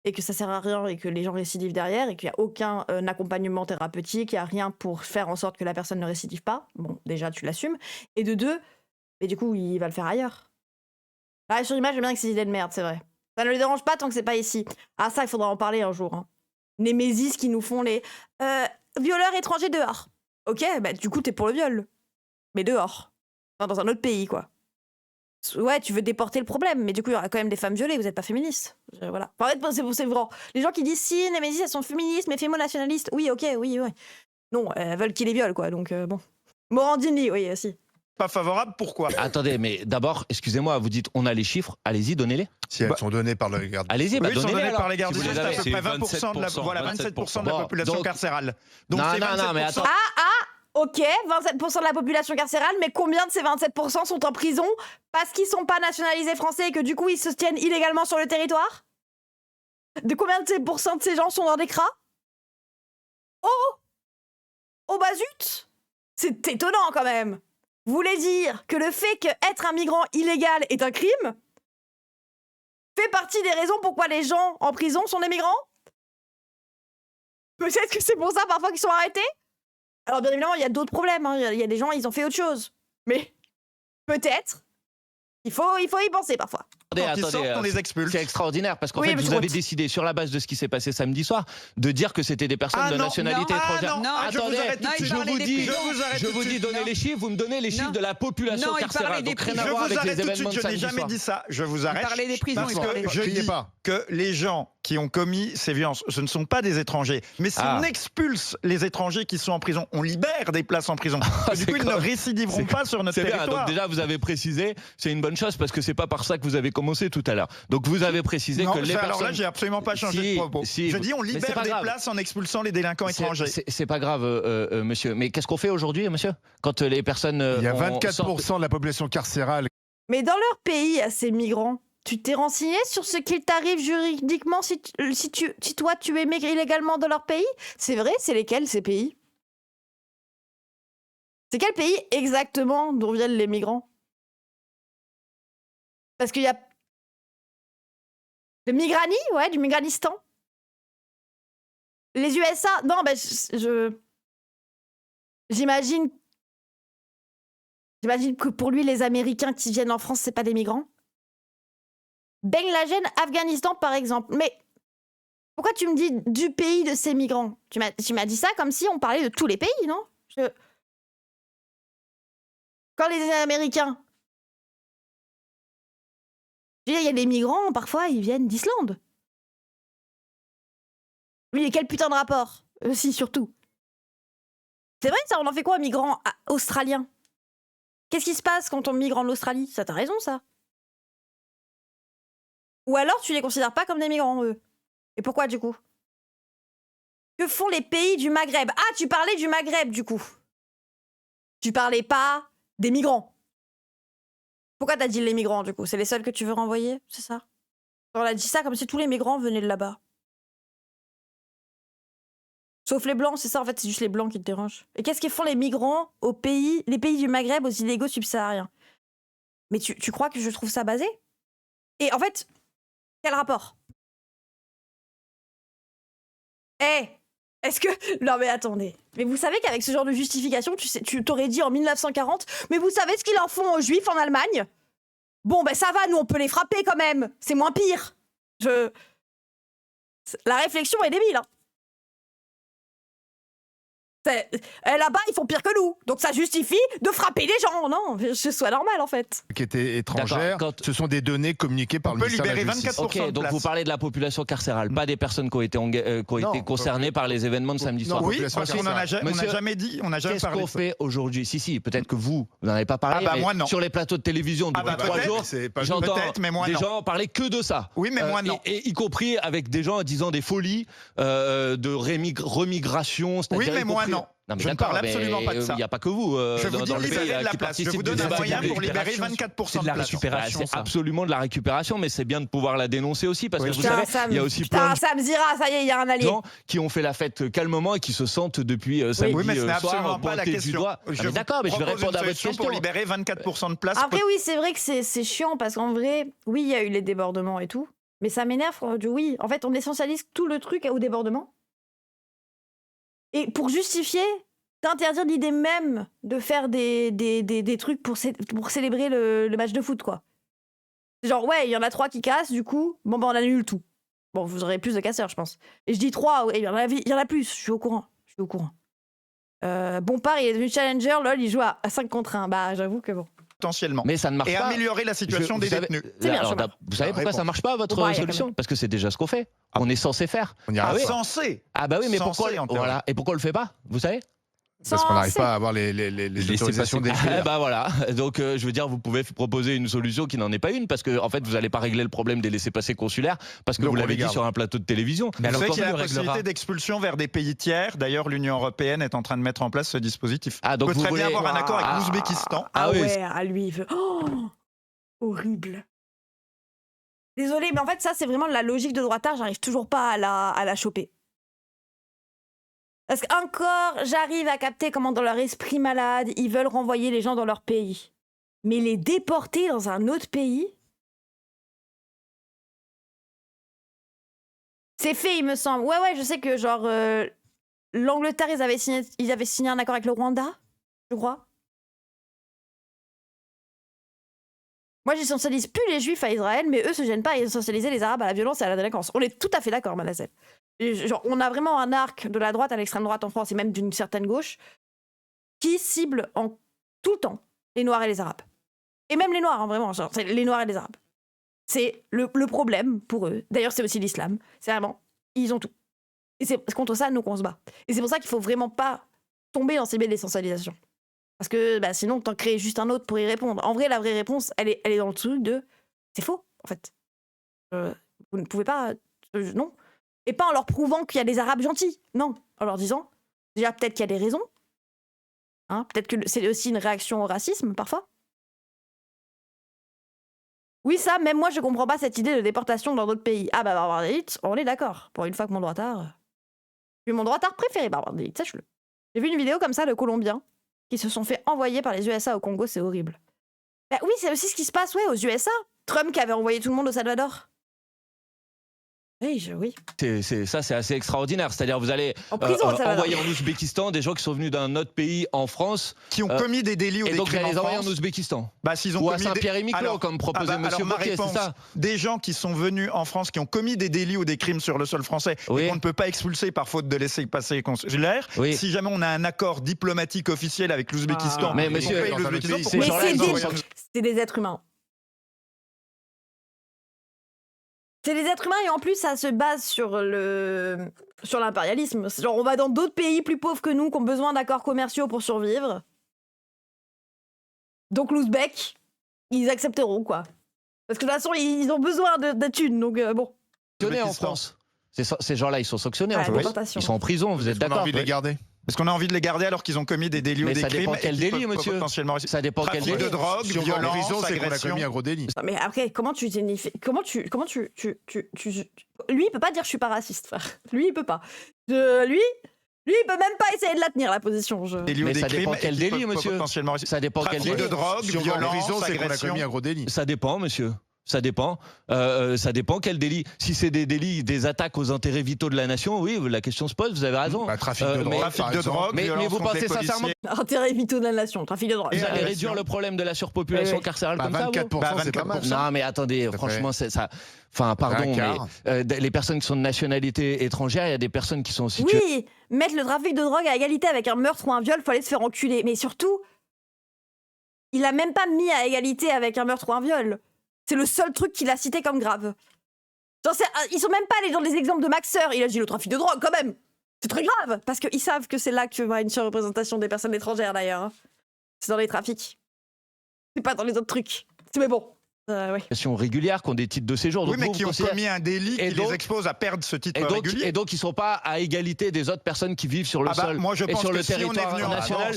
et que ça sert à rien et que les gens récidivent derrière, et qu'il n'y a aucun accompagnement thérapeutique, il n'y a rien pour faire en sorte que la personne ne récidive pas. Bon, déjà tu l'assumes. Et de deux, mais du coup il va le faire ailleurs. Là sur l'image, j'aime bien que c'est des idées de merde, c'est vrai. Ça ne le dérange pas tant que c'est pas ici. Ah ça, il faudra en parler un jour. Hein. Némésis qui nous font les violeurs étrangers dehors. Ok, bah du coup t'es pour le viol. Mais dehors. Enfin, dans un autre pays, quoi. Ouais, tu veux déporter le problème, mais du coup, il y aura quand même des femmes violées, vous n'êtes pas féministes. Voilà. En fait, c'est vrai. Les gens qui disent si, Némésis, elles sont féministes, mais fémo-nationalistes. Oui, ok, oui. Non, elles veulent qu'ils les violent, quoi. Donc, bon. Morandini, oui, aussi. Pas favorable, pourquoi? Attendez, mais d'abord, excusez-moi, vous dites on a les chiffres, allez-y, donnez-les. Si elles sont données par le garde. Allez-y, oui, donnez-les alors. Par les gardes, Si c'est à peu près 20% de la, voilà, 27% de la population carcérale. Donc non, mais attends. Ok, 27% de la population carcérale, mais combien de ces 27% sont en prison parce qu'ils sont pas nationalisés français et que du coup ils se tiennent illégalement sur le territoire? De combien de ces pourcents de ces gens sont dans des cras? Oh bah zut! C'est étonnant quand même. Vous voulez dire que le fait qu'être un migrant illégal est un crime fait partie des raisons pourquoi les gens en prison sont des migrants? Peut-être que c'est pour ça parfois qu'ils sont arrêtés? Alors bien évidemment, il y a d'autres problèmes, hein. Il y a des gens, ils ont fait autre chose. Mais peut-être, il faut y penser parfois. Attendez, on les expulse. C'est extraordinaire parce qu'en fait, vous avez décidé sur la base de ce qui s'est passé samedi soir de dire que c'était des personnes de nationalité étrangère. Attendez, je vous dis donnez les chiffres, vous me donnez les chiffres de la population carcérale. Donc rien à voir avec les événements de samedi soir. Je n'ai jamais dit ça. Je vous arrête. Parlez des prisons. Parce que je dis que les gens qui ont commis ces violences, ce ne sont pas des étrangers. Mais si on expulse les étrangers qui sont en prison, on libère des places en prison. Du coup, ils ne récidiveront pas sur notre territoire. Donc déjà, vous avez précisé, c'est une bonne chose parce que c'est pas par ça que vous avez commencé tout à l'heure. Donc vous avez précisé que les personnes... Alors là, j'ai absolument pas changé de propos. Je dis on libère des places en expulsant les délinquants étrangers. C'est pas grave, monsieur. Mais qu'est-ce qu'on fait aujourd'hui, monsieur? Quand les personnes... Il y a 24% de la population carcérale. Mais dans leur pays, à ces migrants, tu t'es renseigné sur ce qu'il t'arrive juridiquement si toi tu émigres illégalement dans leur pays? C'est vrai, c'est lesquels ces pays? C'est quel pays exactement d'où viennent les migrants? Parce qu'il y a le Migrani, ouais, du Migranistan. Les USA, non, j'imagine que pour lui, les Américains qui viennent en France, c'est pas des migrants. Ben Laden, Afghanistan, par exemple. Mais pourquoi tu me dis du pays de ces migrants? Tu m'as dit ça comme si on parlait de tous les pays, non? Quand les Américains... Il y a des migrants, parfois, ils viennent d'Islande. Mais quel putain de rapport? Si, surtout. C'est vrai, ça, on en fait quoi, migrants australiens? Qu'est-ce qui se passe quand on migre en Australie? Ça, t'as raison, ça. Ou alors, tu les considères pas comme des migrants, eux. Et pourquoi, du coup? Que font les pays du Maghreb? Ah, tu parlais du Maghreb, du coup. Tu parlais pas des migrants. Pourquoi t'as dit les migrants, du coup? C'est les seuls que tu veux renvoyer, c'est ça? On a dit ça comme si tous les migrants venaient de là-bas. Sauf les blancs, c'est ça en fait, c'est juste les blancs qui te dérangent. Et qu'est-ce qu'ils font les migrants les pays du Maghreb, aux illégaux subsahariens? Mais tu crois que je trouve ça basé? Et en fait, quel rapport? Est-ce que... Non mais attendez. Mais vous savez qu'avec ce genre de justification, tu t'aurais dit en 1940, mais vous savez ce qu'ils en font aux juifs en Allemagne? Bon ben ça va, nous on peut les frapper quand même. C'est moins pire. La réflexion est débile, hein. Là-bas, ils font pire que nous. Donc ça justifie de frapper les gens. Non, ce soit normal en fait. Qui étaient étrangères, ce sont des données communiquées par le ministère de la Justice. Ok, donc vous parlez de la population carcérale, pas des personnes qui ont été, concernées par les événements de samedi soir. Oui, parce qu'on n'a jamais dit, on n'a jamais parlé. Qu'est-ce qu'on fait aujourd'hui? Si, peut-être que vous n'en avez pas parlé, mais moi, non. Sur les plateaux de télévision depuis 3 jours, j'entends des gens parler que de ça. Oui, mais moi non. Et y compris avec des gens disant des folies de remigration. Oui, mais moi non. Non, mais je ne parle absolument pas de ça. Il n'y a pas que vous je vous dans dis le pays de la qui place. Je vous participe donne un moyen pour libérer 24% de la récupération. C'est absolument de la récupération, mais c'est bien de pouvoir la dénoncer aussi parce que vous savez, il y a aussi plein de Sam Zira, ça y est, il y a un allié. gens qui ont fait la fête calmement et qui se sentent depuis samedi soir pointés du doigt. D'accord, mais je vais répondre à votre question. Pour libérer 24% de place. Après oui, c'est vrai que c'est chiant parce qu'en vrai, oui, il y a eu les débordements et tout, mais ça m'énerve. Oui, en fait, on essentialise tout le truc au débordement. Et pour justifier, d'interdire l'idée même de faire des trucs pour célébrer le match de foot, quoi. Genre, ouais, il y en a 3 qui cassent, du coup, bon, on annule tout. Bon, vous aurez plus de casseurs, je pense. Et je dis 3, ouais, il y en a plus, je suis au courant. Bompard, il est devenu challenger, lol, il joue à 5 contre 1. Bah, j'avoue que bon. Potentiellement. Mais ça ne marche pas. Et améliorer la situation des détenus. Vous savez pourquoi ça ne marche pas, votre solution? Parce que c'est déjà ce qu'on fait. On est censé faire. On y arrive. Censé. Ah bah oui, mais pourquoi et pourquoi on le fait pas? Vous savez? Parce qu'on n'arrive pas à avoir les autorisations des bah voilà. Donc je veux dire, vous pouvez proposer une solution qui n'en est pas une, parce que en fait, vous n'allez pas régler le problème des laissez-passer consulaires, parce que vous l'avez dit sur un plateau de télévision. Mais alors, qu'il y a la possibilité d'expulsion vers des pays tiers. D'ailleurs, l'Union européenne est en train de mettre en place ce dispositif. Ah, donc vous très bien avoir un accord avec l'Ouzbékistan. Ah ouais, lui, il veut. Oh, horrible. Désolé, mais en fait, ça, c'est vraiment la logique de droitard. J'arrive toujours pas à la choper. Parce qu'encore, j'arrive à capter comment dans leur esprit malade, ils veulent renvoyer les gens dans leur pays. Mais les déporter dans un autre pays, c'est fait, il me semble. Ouais, je sais que genre l'Angleterre, ils avaient signé un accord avec le Rwanda, je crois. Moi, j'essentialise plus les Juifs à Israël, mais eux se gênent pas à essentialiser les Arabes à la violence et à la délinquance. On est tout à fait d'accord, Manasseh. Genre, on a vraiment un arc de la droite à l'extrême droite en France, et même d'une certaine gauche, qui cible en tout le temps les Noirs et les Arabes. Et même les Noirs, hein, vraiment, genre, c'est les Noirs et les Arabes. C'est le problème pour eux. D'ailleurs, c'est aussi l'islam. C'est vraiment, ils ont tout. Et c'est contre ça, nous, qu'on se bat. Et c'est pour ça qu'il faut vraiment pas tomber dans ces biais d'essentialisation. Parce que sinon, t'en crées juste un autre pour y répondre. En vrai, la vraie réponse, elle est dans le truc de... C'est faux, en fait. Vous ne pouvez pas... non. Et pas en leur prouvant qu'il y a des Arabes gentils. Non. En leur disant, déjà, peut-être qu'il y a des raisons. Hein, peut-être que c'est aussi une réaction au racisme, parfois. Oui, ça, même moi, je comprends pas cette idée de déportation dans d'autres pays. Ah bah, Barbare d'élite, on est d'accord. Pour une fois que mon droitard... C'est mon droitard préféré, Barbare d'élite, sache-le. J'ai vu une vidéo comme ça de Colombiens qui se sont fait envoyer par les USA au Congo, c'est horrible. Bah oui, c'est aussi ce qui se passe, aux USA. Trump qui avait envoyé tout le monde au Salvador. Oui. Ça, c'est assez extraordinaire. C'est-à-dire, vous allez envoyer en Ouzbékistan des gens qui sont venus d'un autre pays en France. Qui ont commis des délits ou des crimes en France. Et donc, vous allez les envoyer en Ouzbékistan. Ou à Saint-Pierre-et-Miquelon, comme proposait M. Bocquet, c'est ça? Des gens qui sont venus en France, qui ont commis des délits ou des crimes sur le sol français, et qu'on ne peut pas expulser par faute de laisser-passer consulaire. Oui. Si jamais on a un accord diplomatique officiel avec l'Ouzbékistan, mais monsieur, c'est des êtres humains. C'est des êtres humains et en plus ça se base sur l'impérialisme. Genre on va dans d'autres pays plus pauvres que nous qui ont besoin d'accords commerciaux pour survivre. Donc l'Ouzbek, ils accepteront quoi. Parce que de toute façon ils ont besoin de thunes donc bon. En France. Ces gens-là ils sont sanctionnés en France. Ils sont en prison, vous êtes d'accord? On a envie de les garder. Parce qu'on a envie de les garder alors qu'ils ont commis des délits ou des crimes. Mais ça dépend quel délit, monsieur. Ça dépend quel délit. Trafic de drogue, violence, c'est qu'on a commis un gros délit. Non, mais après, comment tu lui, il peut pas dire je suis pas raciste, frère. Lui, il peut pas. Lui, il peut même pas essayer de la tenir, la position. Mais ça dépend quel délit, monsieur. Ça dépend quel délit. Trafic de drogue, violence, c'est qu'on a commis un gros délit. Ça dépend, monsieur. Ça dépend quel délit. Si c'est des délits, des attaques aux intérêts vitaux de la nation, oui, la question se pose, vous avez raison. Trafic de drogue, mais vous pensez sincèrement intérêts vitaux de la nation, trafic de drogue. Vous allez réduire le problème de la surpopulation carcérale comme 24%, ça, c'est pas mal. Non, mais attendez, franchement, c'est ça. Enfin, pardon, mais les personnes qui sont de nationalité étrangère, il y a des personnes qui sont situées. Oui, mettre le trafic de drogue à égalité avec un meurtre ou un viol, faut aller se faire enculer. Mais surtout, il a même pas mis à égalité avec un meurtre ou un viol. C'est le seul truc qu'il a cité comme grave. Genre, ils sont même pas allés dans les exemples de Maxer. Il a dit le trafic de drogue, quand même. C'est très grave, parce qu'ils savent que c'est là que va une surreprésentation des personnes étrangères, d'ailleurs. C'est dans les trafics. C'est pas dans les autres trucs. Mais bon, oui. Régulières qui ont des titres de séjour. Oui, mais qui ont commis un délit qui les expose à perdre ce titre régulier. Et donc, ils sont pas à égalité des autres personnes qui vivent sur le sol moi, je et pense sur que le territoire national.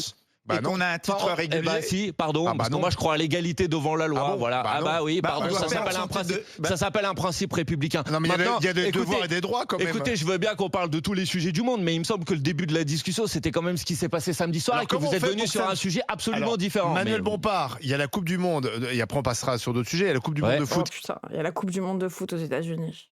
Et qu'on a un titre régulier. Si, pardon, parce que moi je crois à l'égalité devant la loi. Ça s'appelle un principe républicain. Non, mais il y a des devoirs et des droits quand même. Écoutez, je veux bien qu'on parle de tous les sujets du monde, mais il me semble que le début de la discussion, c'était quand même ce qui s'est passé samedi soir et que vous êtes venu sur un sujet absolument différent. Manuel Bompard, il y a la Coupe du Monde, et après on passera sur d'autres sujets, il y a la Coupe du Monde de foot. Putain, il y a la Coupe du Monde de foot aux États-Unis.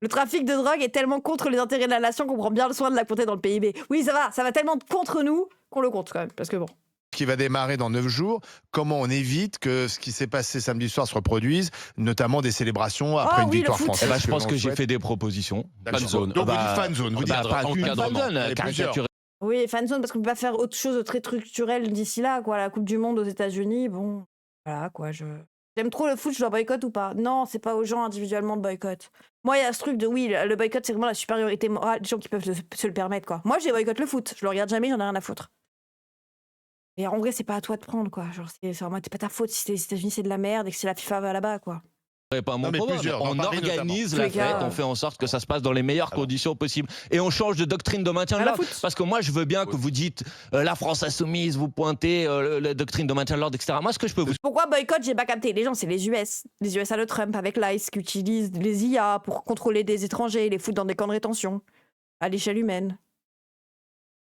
Le trafic de drogue est tellement contre les intérêts de la nation qu'on prend bien le soin de la compter dans le PIB. Oui, ça va tellement contre nous qu'on le compte quand même, parce que bon. Qui va démarrer dans 9 jours, comment on évite que ce qui s'est passé samedi soir se reproduise, notamment des célébrations après une victoire française. Je pense que j'ai fait des propositions. Fan zone. Donc vous dites fan zone, vous dites pas qu'une fan zone, oui, fan zone, parce qu'on peut pas faire autre chose de très structurel d'ici là, quoi. La Coupe du Monde aux États-Unis, bon, voilà, quoi, J'aime trop le foot, je dois boycott ou pas? Non, c'est pas aux gens individuellement de boycott. Moi, il y a ce truc de oui, le boycott, c'est vraiment la supériorité morale des gens qui peuvent se le permettre, quoi. Moi, j'ai boycott le foot, je le regarde jamais, j'en ai rien à foutre. Et en vrai, c'est pas à toi de prendre, quoi. Genre, c'est vraiment pas ta faute si les États-Unis c'est de la merde et que si la FIFA va là-bas, quoi. Pas mon on organise la fête, on fait en sorte que ça se passe dans les meilleures conditions possibles et on change de doctrine de maintien de l'ordre. Parce que moi je veux bien que vous dites la France insoumise, vous pointez la doctrine de maintien de l'ordre, etc. Moi ce que je peux vous... Pourquoi boycott, j'ai pas capté. Les gens c'est les US à le Trump avec l'ICE qui utilisent les IA pour contrôler des étrangers, les foutre dans des camps de rétention à l'échelle humaine.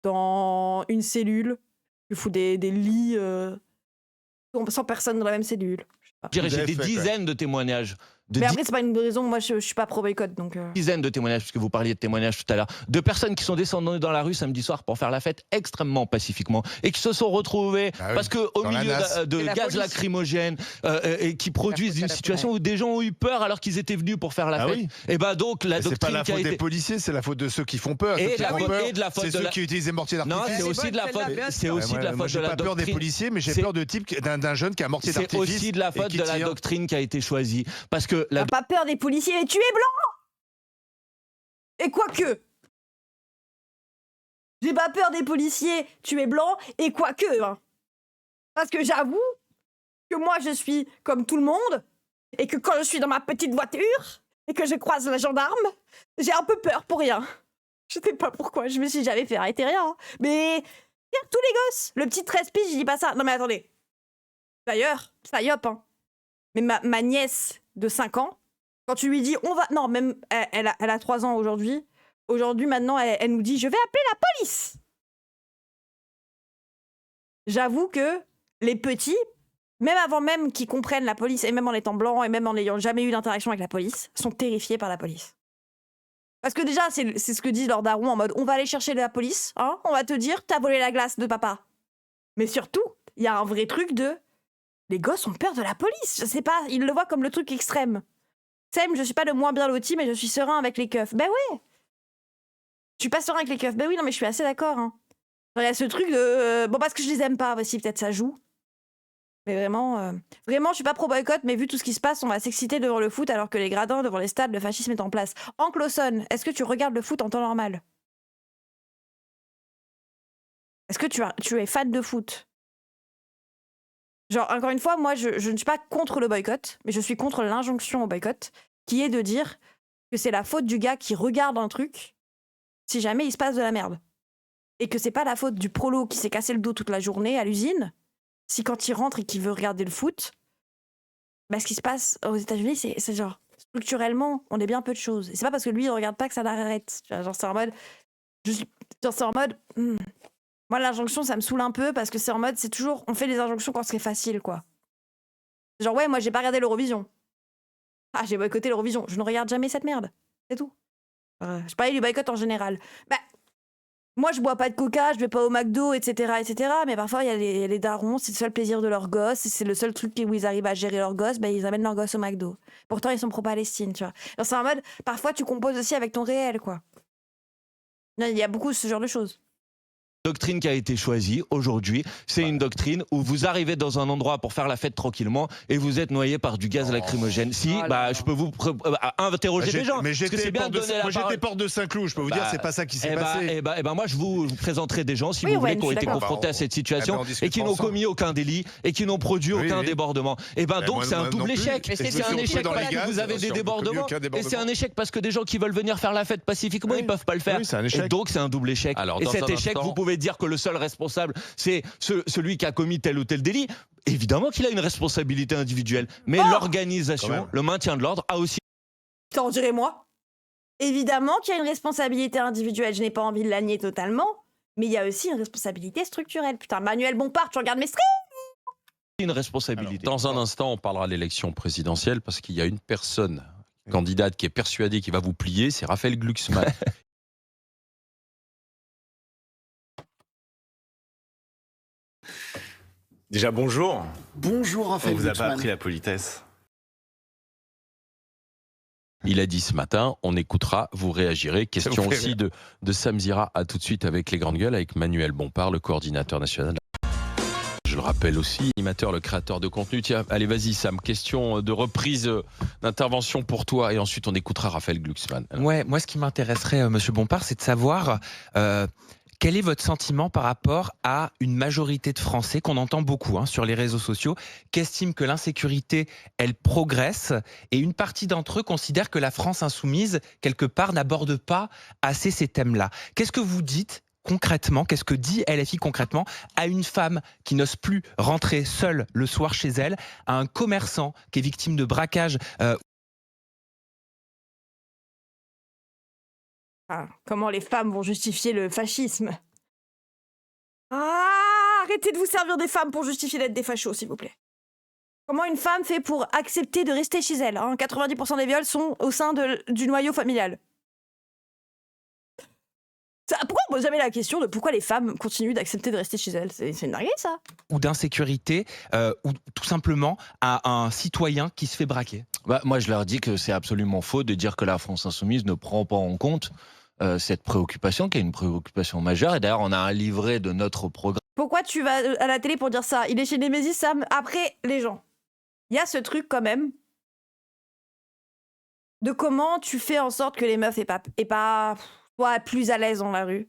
Dans une cellule, tu fous des lits 100 personnes dans la même cellule. J'ai des dizaines de témoignages. Mais après, c'est pas une raison, moi je suis pas pro-boycott. Donc dizaines de témoignages, puisque vous parliez de témoignages tout à l'heure, de personnes qui sont descendues dans la rue samedi soir pour faire la fête extrêmement pacifiquement et qui se sont retrouvées parce qu'au milieu de gaz lacrymogène et qui produisent une situation où des gens ont eu peur alors qu'ils étaient venus pour faire la fête. Et bah donc la doctrine. C'est pas la faute des policiers, c'est la faute de ceux qui font peur. Et de la faute c'est ceux qui utilisent des mortiers d'artifice. Non, c'est aussi de la faute. C'est aussi de la faute de la doctrine. J'ai pas peur des policiers, mais j'ai peur d'un jeune qui a un mortier d'artifice. C'est aussi de la faute de la doctrine qui a été choisie, parce que la. Pas peur des policiers, mais tu es blanc. Et quoique. J'ai pas peur des policiers, tu es blanc, et quoique. Hein. Parce que j'avoue que moi je suis comme tout le monde, et que quand je suis dans ma petite voiture, et que je croise la gendarme, j'ai un peu peur pour rien. Je sais pas pourquoi, je me suis jamais fait arrêter rien. Hein. Mais tous les gosses, le petit 13 piges, je dis pas ça. Non mais attendez. D'ailleurs, ça y hop, hein. Mais ma nièce de 5 ans, quand tu lui dis, on va... Non, même, elle a 3 ans aujourd'hui. Aujourd'hui, maintenant, elle nous dit, je vais appeler la police. J'avoue que les petits, même avant même qu'ils comprennent la police, et même en étant blancs, et même en n'ayant jamais eu d'interaction avec la police, sont terrifiés par la police. Parce que déjà, c'est ce que disent leurs darons en mode, on va aller chercher la police, hein, on va te dire, t'as volé la glace de papa. Mais surtout, il y a un vrai truc de... Les gosses ont peur de la police. Je sais pas, ils le voient comme le truc extrême. Je suis pas le moins bien loti, mais je suis serein avec les keufs. Ben ouais. Je suis pas serein avec les keufs. Ben oui, non, mais je suis assez d'accord. Hein. Il y a ce truc de... bon, parce que je les aime pas. Aussi, peut-être ça joue. Mais vraiment, je suis pas pro-boycott, mais vu tout ce qui se passe, on va s'exciter devant le foot alors que les gradins devant les stades, le fascisme est en place. Hank Lawson, est-ce que tu regardes le foot en temps normal? Est-ce que tu es fan de foot? Genre, encore une fois, moi, je ne suis pas contre le boycott, mais je suis contre l'injonction au boycott, qui est de dire que c'est la faute du gars qui regarde un truc si jamais il se passe de la merde. et que c'est pas la faute du prolo qui s'est cassé le dos toute la journée à l'usine, si quand il rentre et qu'il veut regarder le foot, bah, ce qui se passe aux États-Unis, c'est genre, structurellement, on est bien peu de choses. Et c'est pas parce que lui, il regarde pas que ça l'arrête. Genre, c'est en mode. Moi, l'injonction, ça me saoule un peu parce que c'est en mode, c'est toujours. On fait des injonctions quand c'est facile, quoi. Genre, ouais, moi, j'ai pas regardé l'Eurovision. Ah, j'ai boycotté l'Eurovision. Je ne regarde jamais cette merde. C'est tout. Je parlais du boycott en général. Bah. Moi, je bois pas de coca, je vais pas au McDo, etc., etc. Mais parfois, il y a les darons, c'est le seul plaisir de leur gosse, c'est le seul truc où ils arrivent à gérer leur gosse, ben ils amènent leur gosse au McDo. Pourtant, ils sont pro-Palestine, tu vois. Alors, c'est en mode, parfois, tu composes aussi avec ton réel, quoi. Il y a beaucoup ce genre de choses. Doctrine qui a été choisie aujourd'hui, c'est une doctrine où vous arrivez dans un endroit pour faire la fête tranquillement et vous êtes noyé par du gaz lacrymogène. Si, je peux vous interroger des gens. Mais j'étais porte de Saint-Cloud, je peux vous dire, c'est pas ça qui s'est passé. Moi, je vous présenterai des gens, si vous voulez, qui ont été confrontés à cette situation et qui n'ont commis aucun délit et qui n'ont produit aucun débordement. Donc, c'est un double échec. C'est un échec parce que vous avez des débordements et c'est un échec parce que des gens qui veulent venir faire la fête pacifiquement, ils peuvent pas le faire. Et donc, c'est un double échec. Et cet échec, vous pouvez dire que le seul responsable, c'est celui qui a commis tel ou tel délit. Évidemment qu'il a une responsabilité individuelle, mais l'organisation, le maintien de l'ordre a aussi... T'en dirais moi. Évidemment qu'il y a une responsabilité individuelle, je n'ai pas envie de la nier totalement, mais il y a aussi une responsabilité structurelle. Putain, Manuel Bompard, tu regardes mes streams ? Une responsabilité. Alors, dans un instant, on parlera de l'élection présidentielle, parce qu'il y a une personne candidate qui est persuadée qu'il va vous plier, c'est Raphaël Glucksmann. Déjà, bonjour. Bonjour, Raphaël. On vous a pas appris la politesse. Il a dit ce matin, on écoutera, vous réagirez. Question aussi de Sam Zira. À tout de suite avec les grandes gueules, avec Manuel Bompard, le coordinateur national. Je le rappelle aussi, animateur, le créateur de contenu. Tiens, allez, vas-y Sam, question de reprise d'intervention pour toi et ensuite on écoutera Raphaël Glucksmann. Ouais, moi ce qui m'intéresserait, Monsieur Bompard, c'est de savoir... quel est votre sentiment par rapport à une majorité de Français qu'on entend beaucoup sur les réseaux sociaux, qui estiment que l'insécurité, elle progresse, et une partie d'entre eux considèrent que la France insoumise, quelque part, n'aborde pas assez ces thèmes-là. Qu'est-ce que vous dites concrètement, qu'est-ce que dit LFI concrètement à une femme qui n'ose plus rentrer seule le soir chez elle, à un commerçant qui est victime de braquage Comment les femmes vont justifier le fascisme ? Arrêtez de vous servir des femmes pour justifier d'être des fachos, s'il vous plaît. Comment une femme fait pour accepter de rester chez elle ? 90% des viols sont au sein du noyau familial. Pourquoi on pose jamais la question de pourquoi les femmes continuent d'accepter de rester chez elles ? C'est une dinguerie, ça. Ou d'insécurité, ou tout simplement à un citoyen qui se fait braquer. Moi, je leur dis que c'est absolument faux de dire que la France insoumise ne prend pas en compte cette préoccupation, qui est une préoccupation majeure. Et d'ailleurs, on a un livret de notre programme. Pourquoi tu vas à la télé pour dire ça ? Il est chez Némésis, Sam. Après, les gens. Il y a ce truc, quand même, de comment tu fais en sorte que les meufs aient pas soient plus à l'aise dans la rue.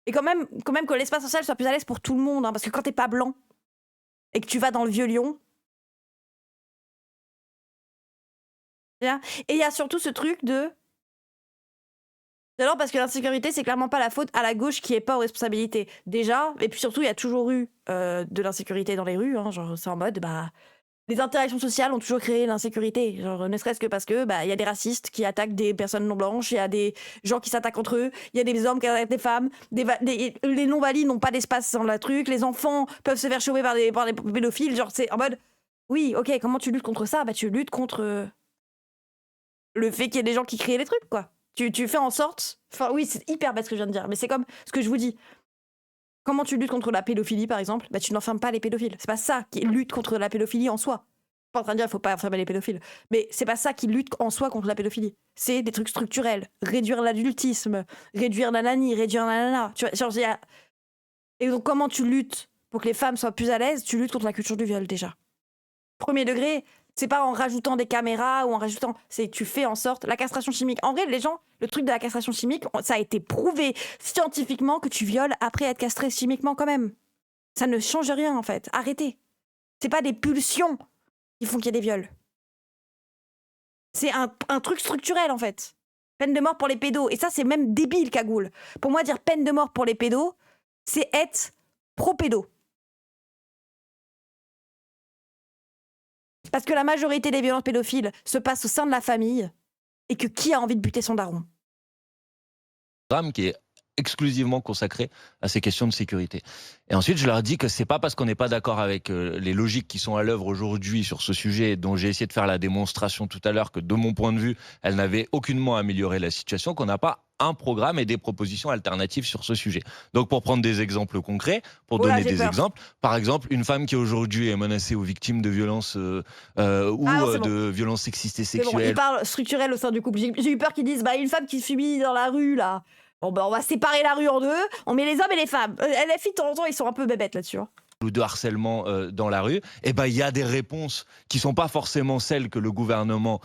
Et quand même que l'espace social soit plus à l'aise pour tout le monde. Parce que quand t'es pas blanc et que tu vas dans le Vieux-Lyon... Et il y a surtout ce truc de... Alors parce que l'insécurité, c'est clairement pas la faute à la gauche qui est pas aux responsabilités. Déjà, et puis surtout, il y a toujours eu de l'insécurité dans les rues. Genre, c'est en mode, les interactions sociales ont toujours créé l'insécurité. Genre, ne serait-ce que parce que y a des racistes qui attaquent des personnes non blanches, il y a des gens qui s'attaquent entre eux, il y a des hommes qui attaquent des femmes, les non-valides n'ont pas d'espace dans le truc, les enfants peuvent se faire choper par des pédophiles. Genre, c'est en mode, oui, ok, comment tu luttes contre ça ? Tu luttes contre le fait qu'il y ait des gens qui créent les trucs, quoi. Tu fais en sorte... Enfin, oui, c'est hyper bête ce que je viens de dire, mais c'est comme ce que je vous dis. Comment tu luttes contre la pédophilie, par exemple ? Tu n'enfermes pas les pédophiles. C'est pas ça qui lutte contre la pédophilie en soi. Je suis pas en train de dire qu'il faut pas enfermer les pédophiles. Mais c'est pas ça qui lutte en soi contre la pédophilie. C'est des trucs structurels. Réduire l'adultisme, réduire nanani, réduire nanana. Tu vois, genre, Et donc, comment tu luttes pour que les femmes soient plus à l'aise ? Tu luttes contre la culture du viol, déjà. Premier degré... C'est pas en rajoutant des caméras ou en rajoutant... C'est tu fais en sorte... La castration chimique... En vrai, les gens, le truc de la castration chimique, ça a été prouvé scientifiquement que tu violes après être castré chimiquement quand même. Ça ne change rien, en fait. Arrêtez. C'est pas des pulsions qui font qu'il y a des viols. C'est un truc structurel, en fait. Peine de mort pour les pédos. Et ça, c'est même débile, cagoule. Pour moi, dire peine de mort pour les pédos, c'est être pro-pédo. Parce que la majorité des violences pédophiles se passent au sein de la famille et que qui a envie de buter son daron? Drame qui est exclusivement consacré à ces questions de sécurité. Et ensuite, je leur dis que c'est pas parce qu'on n'est pas d'accord avec les logiques qui sont à l'œuvre aujourd'hui sur ce sujet, dont j'ai essayé de faire la démonstration tout à l'heure, que de mon point de vue, elles n'avaient aucunement amélioré la situation, qu'on n'a pas un programme et des propositions alternatives sur ce sujet. Donc pour prendre des exemples concrets, pour donner des exemples, par exemple, une femme qui aujourd'hui est menacée ou victime de violences de violences sexistes et sexuelles. Bon, il parle structurel au sein du couple. J'ai eu peur qu'ils disent une femme qui subit dans la rue, là. Bon, on va séparer la rue en deux, on met les hommes et les femmes. Les filles, de temps en temps, ils sont un peu bébêtes là-dessus. Ou de harcèlement dans la rue, et il y a des réponses qui sont pas forcément celles que le gouvernement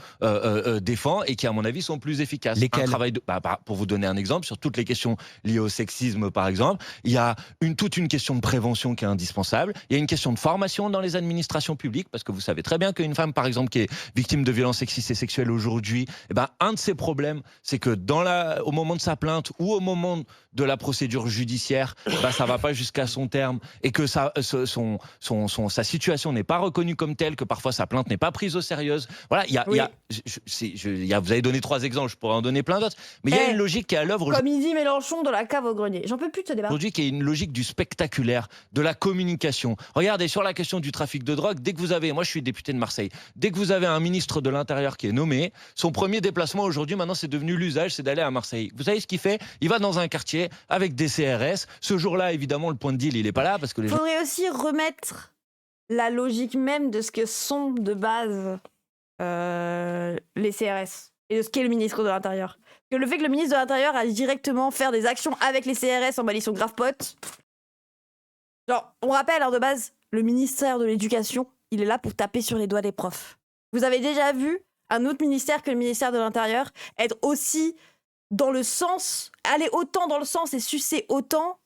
défend et qui, à mon avis, sont plus efficaces. Lesquelles ? Un travail pour vous donner un exemple, sur toutes les questions liées au sexisme, par exemple, il y a toute une question de prévention qui est indispensable. Il y a une question de formation dans les administrations publiques, parce que vous savez très bien qu'une femme, par exemple, qui est victime de violences sexistes et sexuelles aujourd'hui, un de ses problèmes, c'est que au moment de sa plainte ou au moment de la procédure judiciaire, ça va pas jusqu'à son terme et que sa situation n'est pas reconnue comme telle, que parfois sa plainte n'est pas prise au sérieux. Voilà, vous avez donné 3 exemples, je pourrais en donner plein d'autres, mais il y a une logique qui est à l'œuvre. Comme il dit Mélenchon de la cave au grenier. J'en peux plus de ce débat. Aujourd'hui, qui est une logique du spectaculaire, de la communication. Regardez, sur la question du trafic de drogue, moi je suis député de Marseille, dès que vous avez un ministre de l'Intérieur qui est nommé, son premier déplacement aujourd'hui, maintenant c'est devenu l'usage, c'est d'aller à Marseille. Vous savez ce qu'il fait? Il va dans un quartier avec des CRS. Ce jour-là, évidemment, le point de deal, il n'est pas là parce que les gens... Faudrait aussi remettre la logique même de ce que sont de base les CRS et de ce qu'est le ministre de l'Intérieur. Que le fait que le ministre de l'Intérieur aille directement faire des actions avec les CRS en mode ils sont grave potes. Genre, on rappelle de base, le ministère de l'Éducation, il est là pour taper sur les doigts des profs. Vous avez déjà vu un autre ministère que le ministère de l'Intérieur être aussi dans le sens, aller autant dans le sens et sucer autant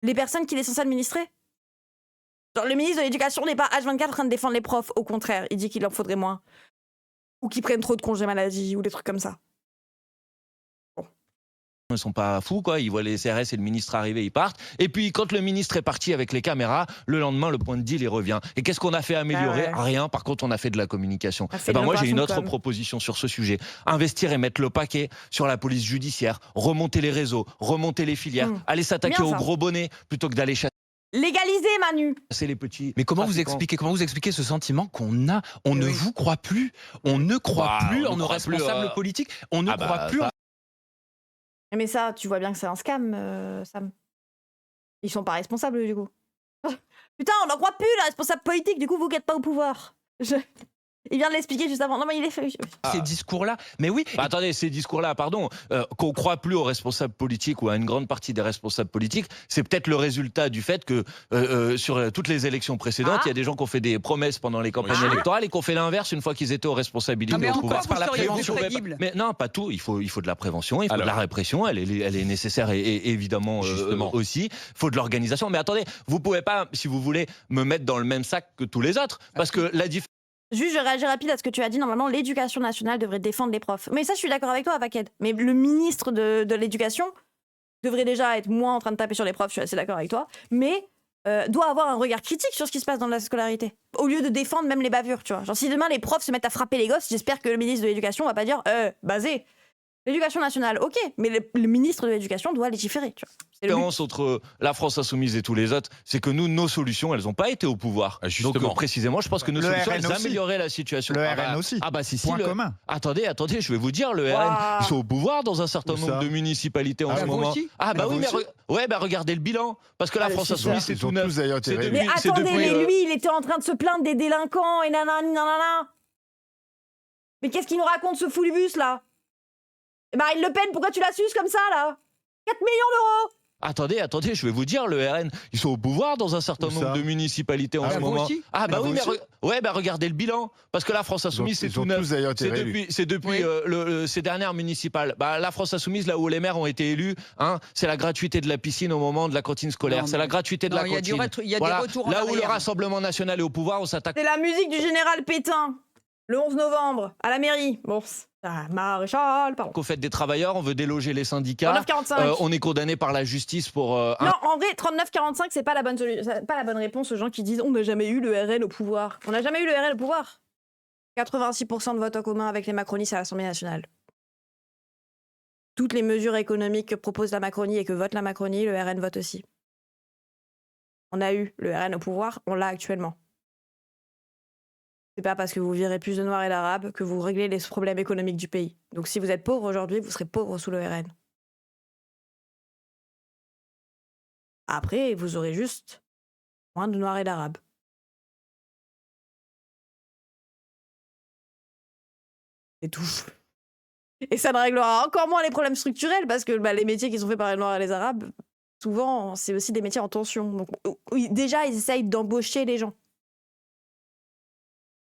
les personnes qu'il est censé administrer? Genre, le ministre de l'Éducation n'est pas H24 en train de défendre les profs, au contraire, il dit qu'il en faudrait moins. Ou qu'ils prennent trop de congés maladie, ou des trucs comme ça. Ils sont pas fous, quoi. Ils voient les CRS et le ministre arriver, ils partent. Et puis, quand le ministre est parti avec les caméras, le lendemain, le point de deal, il revient. Et qu'est-ce qu'on a fait améliorer? Rien. Par contre, on a fait de la communication. Moi, j'ai une autre proposition sur ce sujet. Investir et mettre le paquet sur la police judiciaire, remonter les réseaux, remonter les filières, aller s'attaquer aux gros bonnets plutôt que d'aller chasser. Légaliser, Manu. C'est les petits. Mais comment vous expliquez ce sentiment qu'on a? On ne vous croit plus. On ne croit plus en nos responsables politiques. On ne croit plus. Mais ça, tu vois bien que c'est un scam, Sam. Ils sont pas responsables, du coup. Putain, on n'en croit plus, la responsable politique, du coup, vous n'êtes pas au pouvoir. Il vient de l'expliquer juste avant. Non, mais il est fait. Ces discours-là, mais oui. Attendez, ces discours-là, pardon, qu'on croit plus aux responsables politiques ou à une grande partie des responsables politiques, c'est peut-être le résultat du fait que sur toutes les élections précédentes, il y a des gens qui ont fait des promesses pendant les campagnes électorales et qui ont fait l'inverse une fois qu'ils étaient aux responsabilités au pouvoir. Par la prévention. Mais non, pas tout. Il faut de la prévention, il faut de la répression. Elle est nécessaire et évidemment aussi. Il faut de l'organisation. Mais attendez, vous pouvez pas, si vous voulez, me mettre dans le même sac que tous les autres, parce que la différence. Juste, je réagis rapide à ce que tu as dit. Normalement, l'éducation nationale devrait défendre les profs. Mais ça, je suis d'accord avec toi, Paquet. Mais le ministre de l'éducation devrait déjà être moins en train de taper sur les profs, je suis assez d'accord avec toi, mais doit avoir un regard critique sur ce qui se passe dans la scolarité. Au lieu de défendre même les bavures, tu vois. Genre, si demain les profs se mettent à frapper les gosses, j'espère que le ministre de l'éducation va pas dire basé. L'éducation nationale, ok, mais le ministre de l'éducation doit légiférer. Tu vois. La différence entre la France insoumise et tous les autres, c'est que nous, nos solutions, elles n'ont pas été au pouvoir. Donc précisément, je pense que nos solutions, elles amélioreraient la situation. Le RN aussi. Ah bah si, Point commun. Attendez, je vais vous dire, le RN, ils sont au pouvoir dans un certain nombre de municipalités en ce moment. Ah bah oui, mais regardez le bilan. Parce que la France insoumise, c'est tout neuf. Mais attendez, mais lui, il était en train de se plaindre des délinquants et nanani nanana. Mais qu'est-ce qu'il nous raconte, ce foulibus, là? Marine Le Pen, pourquoi tu la suces comme ça, là? 4 millions d'euros! Attendez, je vais vous dire, le RN, ils sont au pouvoir dans un certain nombre de municipalités en ce moment. Ah bah oui, mais regardez le bilan, parce que la France insoumise, c'est tout neuf. C'est depuis ces dernières municipales. Bah, la France insoumise, là où les maires ont été élus, c'est la gratuité de la piscine au moment de la cantine scolaire, c'est la gratuité de la cantine. Il y a des retours en là où le arrière. Rassemblement national est au pouvoir, on s'attaque. C'est la musique du général Pétain, le 11 novembre, à la mairie. Bon. Maréchal, pardon. Qu'au fait des travailleurs, on veut déloger les syndicats. 39,45. On est condamné par la justice pour. Non, en vrai, 39,45, c'est pas la bonne réponse aux gens qui disent on n'a jamais eu le RN au pouvoir. On n'a jamais eu le RN au pouvoir. 86% de vote en commun avec les macronistes à l'Assemblée nationale. Toutes les mesures économiques que propose la Macronie et que vote la Macronie, le RN vote aussi. On a eu le RN au pouvoir, on l'a actuellement. C'est pas parce que vous virez plus de Noirs et d'Arabes que vous réglez les problèmes économiques du pays. Donc si vous êtes pauvre aujourd'hui, vous serez pauvre sous le RN. Après, vous aurez juste moins de Noirs et d'Arabes. C'est tout. Et ça ne réglera encore moins les problèmes structurels parce que les métiers qui sont faits par les Noirs et les Arabes, souvent, c'est aussi des métiers en tension. Donc, déjà, ils essayent d'embaucher les gens.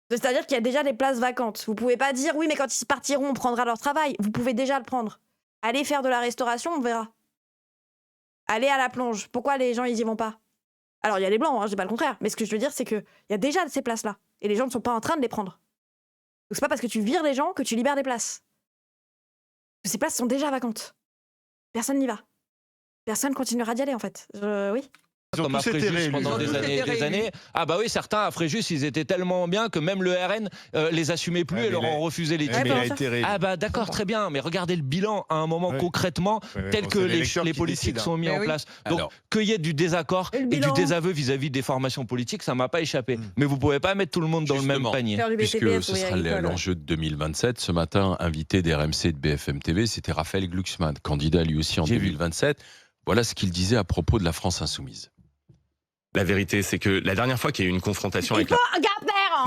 C'est-à-dire qu'il y a déjà des places vacantes. Vous pouvez pas dire, oui, mais quand ils partiront, on prendra leur travail. Vous pouvez déjà le prendre. Allez faire de la restauration, on verra. Allez à la plonge. Pourquoi les gens, ils y vont pas? Alors, il y a les blancs, je dis pas le contraire. Mais ce que je veux dire, c'est qu'il y a déjà ces places-là. Et les gens ne sont pas en train de les prendre. Donc, c'est pas parce que tu vires les gens que tu libères des places. Ces places sont déjà vacantes. Personne n'y va. Personne continuera d'y aller, en fait. Oui. Comme à Fréjus pendant des années et des années. Ah bah oui, certains à Fréjus, ils étaient tellement bien que même le RN les assumait plus et leur ont refusé les titres. Ah bah d'accord, très bien, mais regardez le bilan à un moment concrètement tel que les politiques sont mis en place. Donc qu'il y ait du désaccord et du désaveu vis-à-vis des formations politiques, ça m'a pas échappé. Mais vous pouvez pas mettre tout le monde dans le même panier. Puisque ce sera l'enjeu de 2027, ce matin, invité d'RMC et de BFM TV, c'était Raphaël Glucksmann, candidat lui aussi en 2027. Voilà ce qu'il disait à propos de la France insoumise. La vérité, c'est que la dernière fois qu'il y a eu une confrontation avec la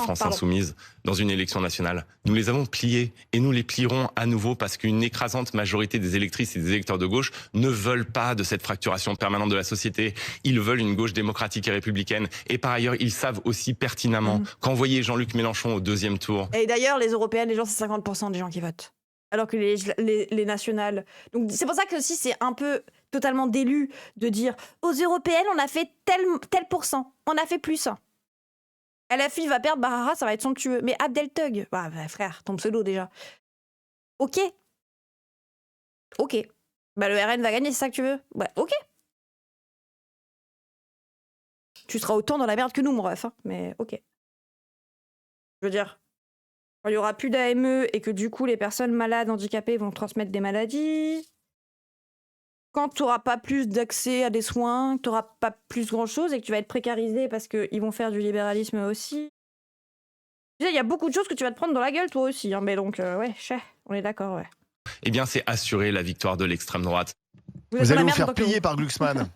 France insoumise dans une élection nationale, nous les avons pliés et nous les plierons à nouveau parce qu'une écrasante majorité des électrices et des électeurs de gauche ne veulent pas de cette fracturation permanente de la société. Ils veulent une gauche démocratique et républicaine. Et par ailleurs, ils savent aussi pertinemment qu'envoyer Jean-Luc Mélenchon au deuxième tour... Et d'ailleurs, les européennes, les gens, c'est 50% des gens qui votent. Alors que les nationales... Donc c'est pour ça que aussi c'est un peu totalement d'élu de dire aux européennes on a fait tel pourcent, on a fait plus. LFI va perdre, ça va être somptueux. Mais Abdel Tug, frère, ton pseudo déjà. Ok. Le RN va gagner, c'est ça que tu veux? Ok. Tu seras autant dans la merde que nous, mon ref, mais ok. Je veux dire... Quand il n'y aura plus d'AME et que du coup les personnes malades, handicapées vont transmettre des maladies. Quand tu n'auras pas plus d'accès à des soins, que tu n'auras pas plus grand-chose et que tu vas être précarisé parce qu'ils vont faire du libéralisme aussi. Il y a beaucoup de choses que tu vas te prendre dans la gueule toi aussi. Mais donc, on est d'accord, Eh bien, c'est assurer la victoire de l'extrême droite. Vous allez vous faire piller par Glucksmann.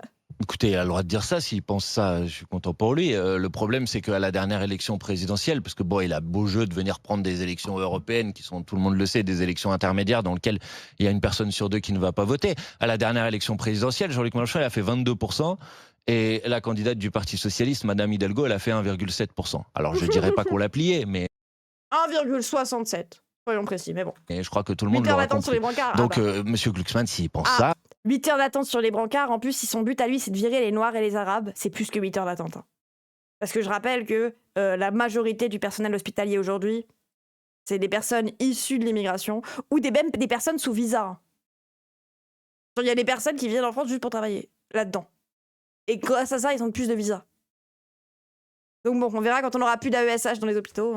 Écoutez, il a le droit de dire ça, s'il pense ça, je suis content pour lui. Le problème, c'est qu'à la dernière élection présidentielle, parce que il a beau jeu de venir prendre des élections européennes, qui sont, tout le monde le sait, des élections intermédiaires dans lesquelles il y a une personne sur deux qui ne va pas voter. À la dernière élection présidentielle, Jean-Luc Mélenchon, il a fait 22%, et la candidate du Parti Socialiste, Madame Hidalgo, elle a fait 1,7%. Alors, je ne dirais pas qu'on l'a plié, mais... 1,67, soyons précis, mais bon. Et je crois que tout le monde l'aura compris. Sur les brancards. Donc, Monsieur Glucksmann, s'il pense ça... 8 heures d'attente sur les brancards, en plus, si son but à lui, c'est de virer les Noirs et les Arabes, c'est plus que 8 heures d'attente. Parce que je rappelle que la majorité du personnel hospitalier aujourd'hui, c'est des personnes issues de l'immigration ou même des personnes sous visa. Il y a des personnes qui viennent en France juste pour travailler là-dedans. Et grâce à ça, ils ont plus de visa. Donc bon, on verra quand on aura plus d'AESH dans les hôpitaux.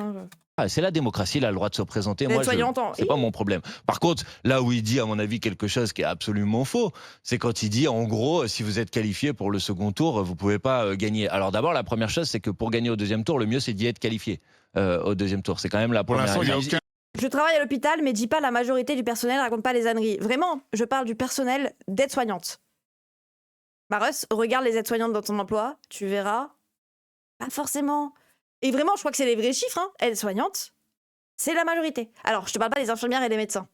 C'est la démocratie, il a le droit de se présenter. Moi, c'est pas mon problème. Par contre, là où il dit, à mon avis, quelque chose qui est absolument faux, c'est quand il dit, en gros, si vous êtes qualifié pour le second tour, vous pouvez pas gagner. Alors d'abord, la première chose, c'est que pour gagner au deuxième tour, le mieux, c'est d'y être qualifié au deuxième tour. C'est quand même la première. Je travaille à l'hôpital, mais dis pas la majorité du personnel, raconte pas les âneries. Vraiment, je parle du personnel d'aide-soignante. Russ, regarde les aides-soignantes dans ton emploi, tu verras. Pas forcément. Et vraiment, je crois que c'est les vrais chiffres, aides-soignantes, c'est la majorité. Alors, je te parle pas des infirmières et des médecins.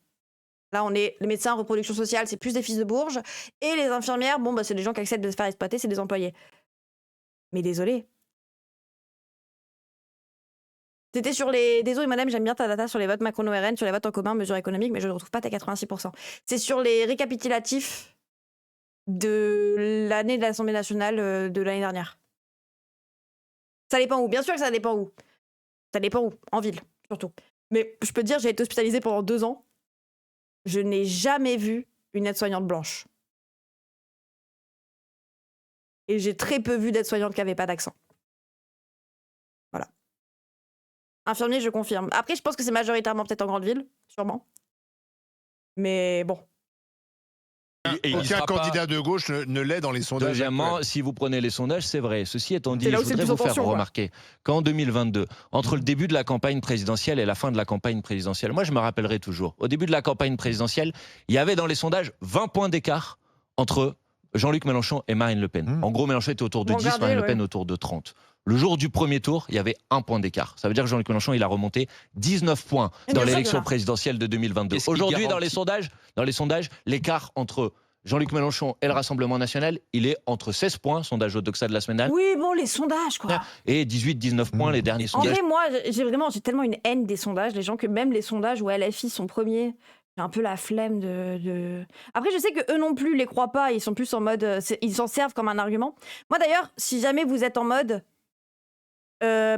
Là, les médecins en reproduction sociale, c'est plus des fils de Bourges. Et les infirmières, c'est des gens qui acceptent de se faire exploiter, c'est des employés. Mais désolé. C'était sur les... Désolé, madame, j'aime bien ta data sur les votes Macron-RN, sur les votes en commun, mesures économiques, mais je ne retrouve pas tes 86%. C'est sur les récapitulatifs de l'année de l'Assemblée nationale de l'année dernière. Ça dépend où. Bien sûr que ça dépend où. Ça dépend où. En ville, surtout. Mais je peux te dire, j'ai été hospitalisée pendant 2 ans. Je n'ai jamais vu une aide-soignante blanche. Et j'ai très peu vu d'aides-soignantes qui n'avaient pas d'accent. Voilà. Infirmier, je confirme. Après, je pense que c'est majoritairement peut-être en grande ville, sûrement. Mais bon. Et aucun candidat de gauche ne l'est dans les sondages. Deuxièmement, si vous prenez les sondages, c'est vrai. Ceci étant dit, je voudrais vous faire remarquer qu'en 2022, entre le début de la campagne présidentielle et la fin de la campagne présidentielle, moi je me rappellerai toujours, au début de la campagne présidentielle, il y avait dans les sondages 20 points d'écart entre Jean-Luc Mélenchon et Marine Le Pen. En gros, Mélenchon était autour de 10, Marine Le Pen autour de 30. Le jour du premier tour, il y avait 1 point d'écart. Ça veut dire que Jean-Luc Mélenchon, il a remonté 19 points dans l'élection présidentielle de 2022. Aujourd'hui, dans les sondages, l'écart entre Jean-Luc Mélenchon et le Rassemblement national, il est entre 16 points, sondage Odoxa de la semaine dernière. Oui, bon, les sondages, quoi. Et 18-19 points, les derniers sondages. En vrai, moi, j'ai tellement une haine des sondages, les gens, que même les sondages où LFI sont premiers, j'ai un peu la flemme de... Après, je sais qu'eux non plus les croient pas, ils sont plus en mode... ils s'en servent comme un argument. Moi, d'ailleurs, si jamais vous êtes en mode...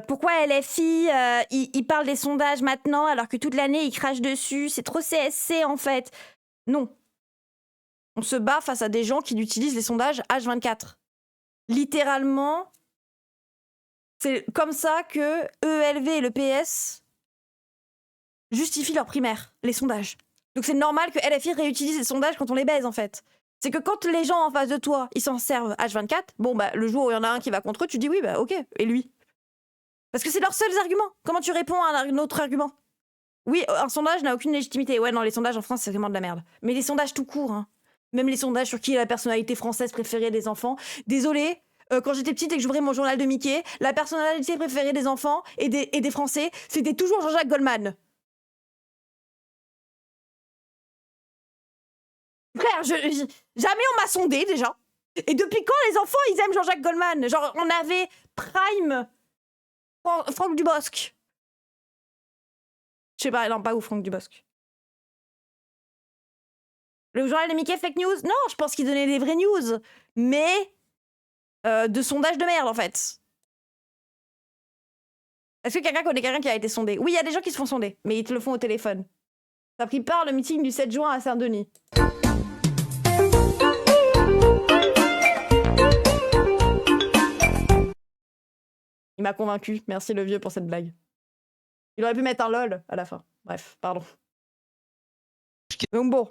pourquoi LFI, ils parlent des sondages maintenant, alors que toute l'année, ils crachent dessus, c'est trop CSC, en fait. Non. On se bat face à des gens qui utilisent les sondages H24. Littéralement, c'est comme ça que EELV et le PS justifient leur primaire, les sondages. Donc c'est normal que LFI réutilise les sondages quand on les baise, en fait. C'est que quand les gens en face de toi, ils s'en servent H24, bon, bah, le jour où il y en a un qui va contre eux, tu dis oui, bah, ok, et lui? Parce que c'est leurs seuls arguments. Comment tu réponds à un autre argument? Oui, un sondage n'a aucune légitimité. Ouais, non, les sondages en France, c'est vraiment de la merde. Mais les sondages tout court, hein. Même les sondages sur qui est la personnalité française préférée des enfants. Désolée, quand j'étais petite et que j'ouvrais mon journal de Mickey, la personnalité préférée des enfants et des Français, c'était toujours Jean-Jacques Goldman. Frère, jamais on m'a sondé déjà. Et depuis quand les enfants, ils aiment Jean-Jacques Goldman? Genre, on avait Prime, Franck Dubosc. Je sais pas, non, pas où Franck Dubosc. Le journal de Mickey, fake news? Non, je pense qu'il donnait des vraies news. Mais de sondages de merde, en fait. Est-ce que quelqu'un connaît quelqu'un qui a été sondé? Oui, il y a des gens qui se font sonder, mais ils te le font au téléphone. T'as pris part au meeting du 7 juin à Saint-Denis. Il m'a convaincu. Merci le vieux pour cette blague. Il aurait pu mettre un lol à la fin. Bref, pardon. Donc bon.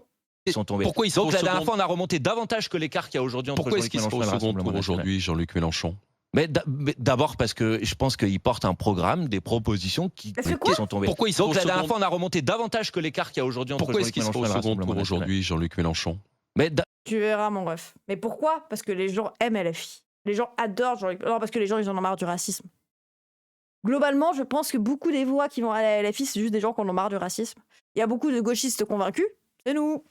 Sont tombés. Pourquoi ils sont Donc la dernière fois, on a remonté davantage que l'écart qu'il y a aujourd'hui entre Jean-Luc Mélenchon et le Rassemblement national. Aujourd'hui, Jean-Luc Mélenchon? Mais d'abord parce que je pense qu'il porte un programme, des propositions qui sont tombées. Pourquoi ils sont Donc la dernière fois, on a remonté davantage que l'écart qu'il y a aujourd'hui entre Jean-Luc Mélenchon et le Rassemblement national. Aujourd'hui, Jean-Luc Mélenchon? Tu verras, mon ref. Mais pourquoi? Parce que les gens aiment LFI. Les gens adorent Jean-Luc. Non, parce que les gens, ils en ont marre du racisme. Globalement, je pense que beaucoup des voix qui vont aller à LFI, c'est juste des gens qui en ont marre du racisme. Il y a beaucoup de gauchistes convaincus, c'est nous.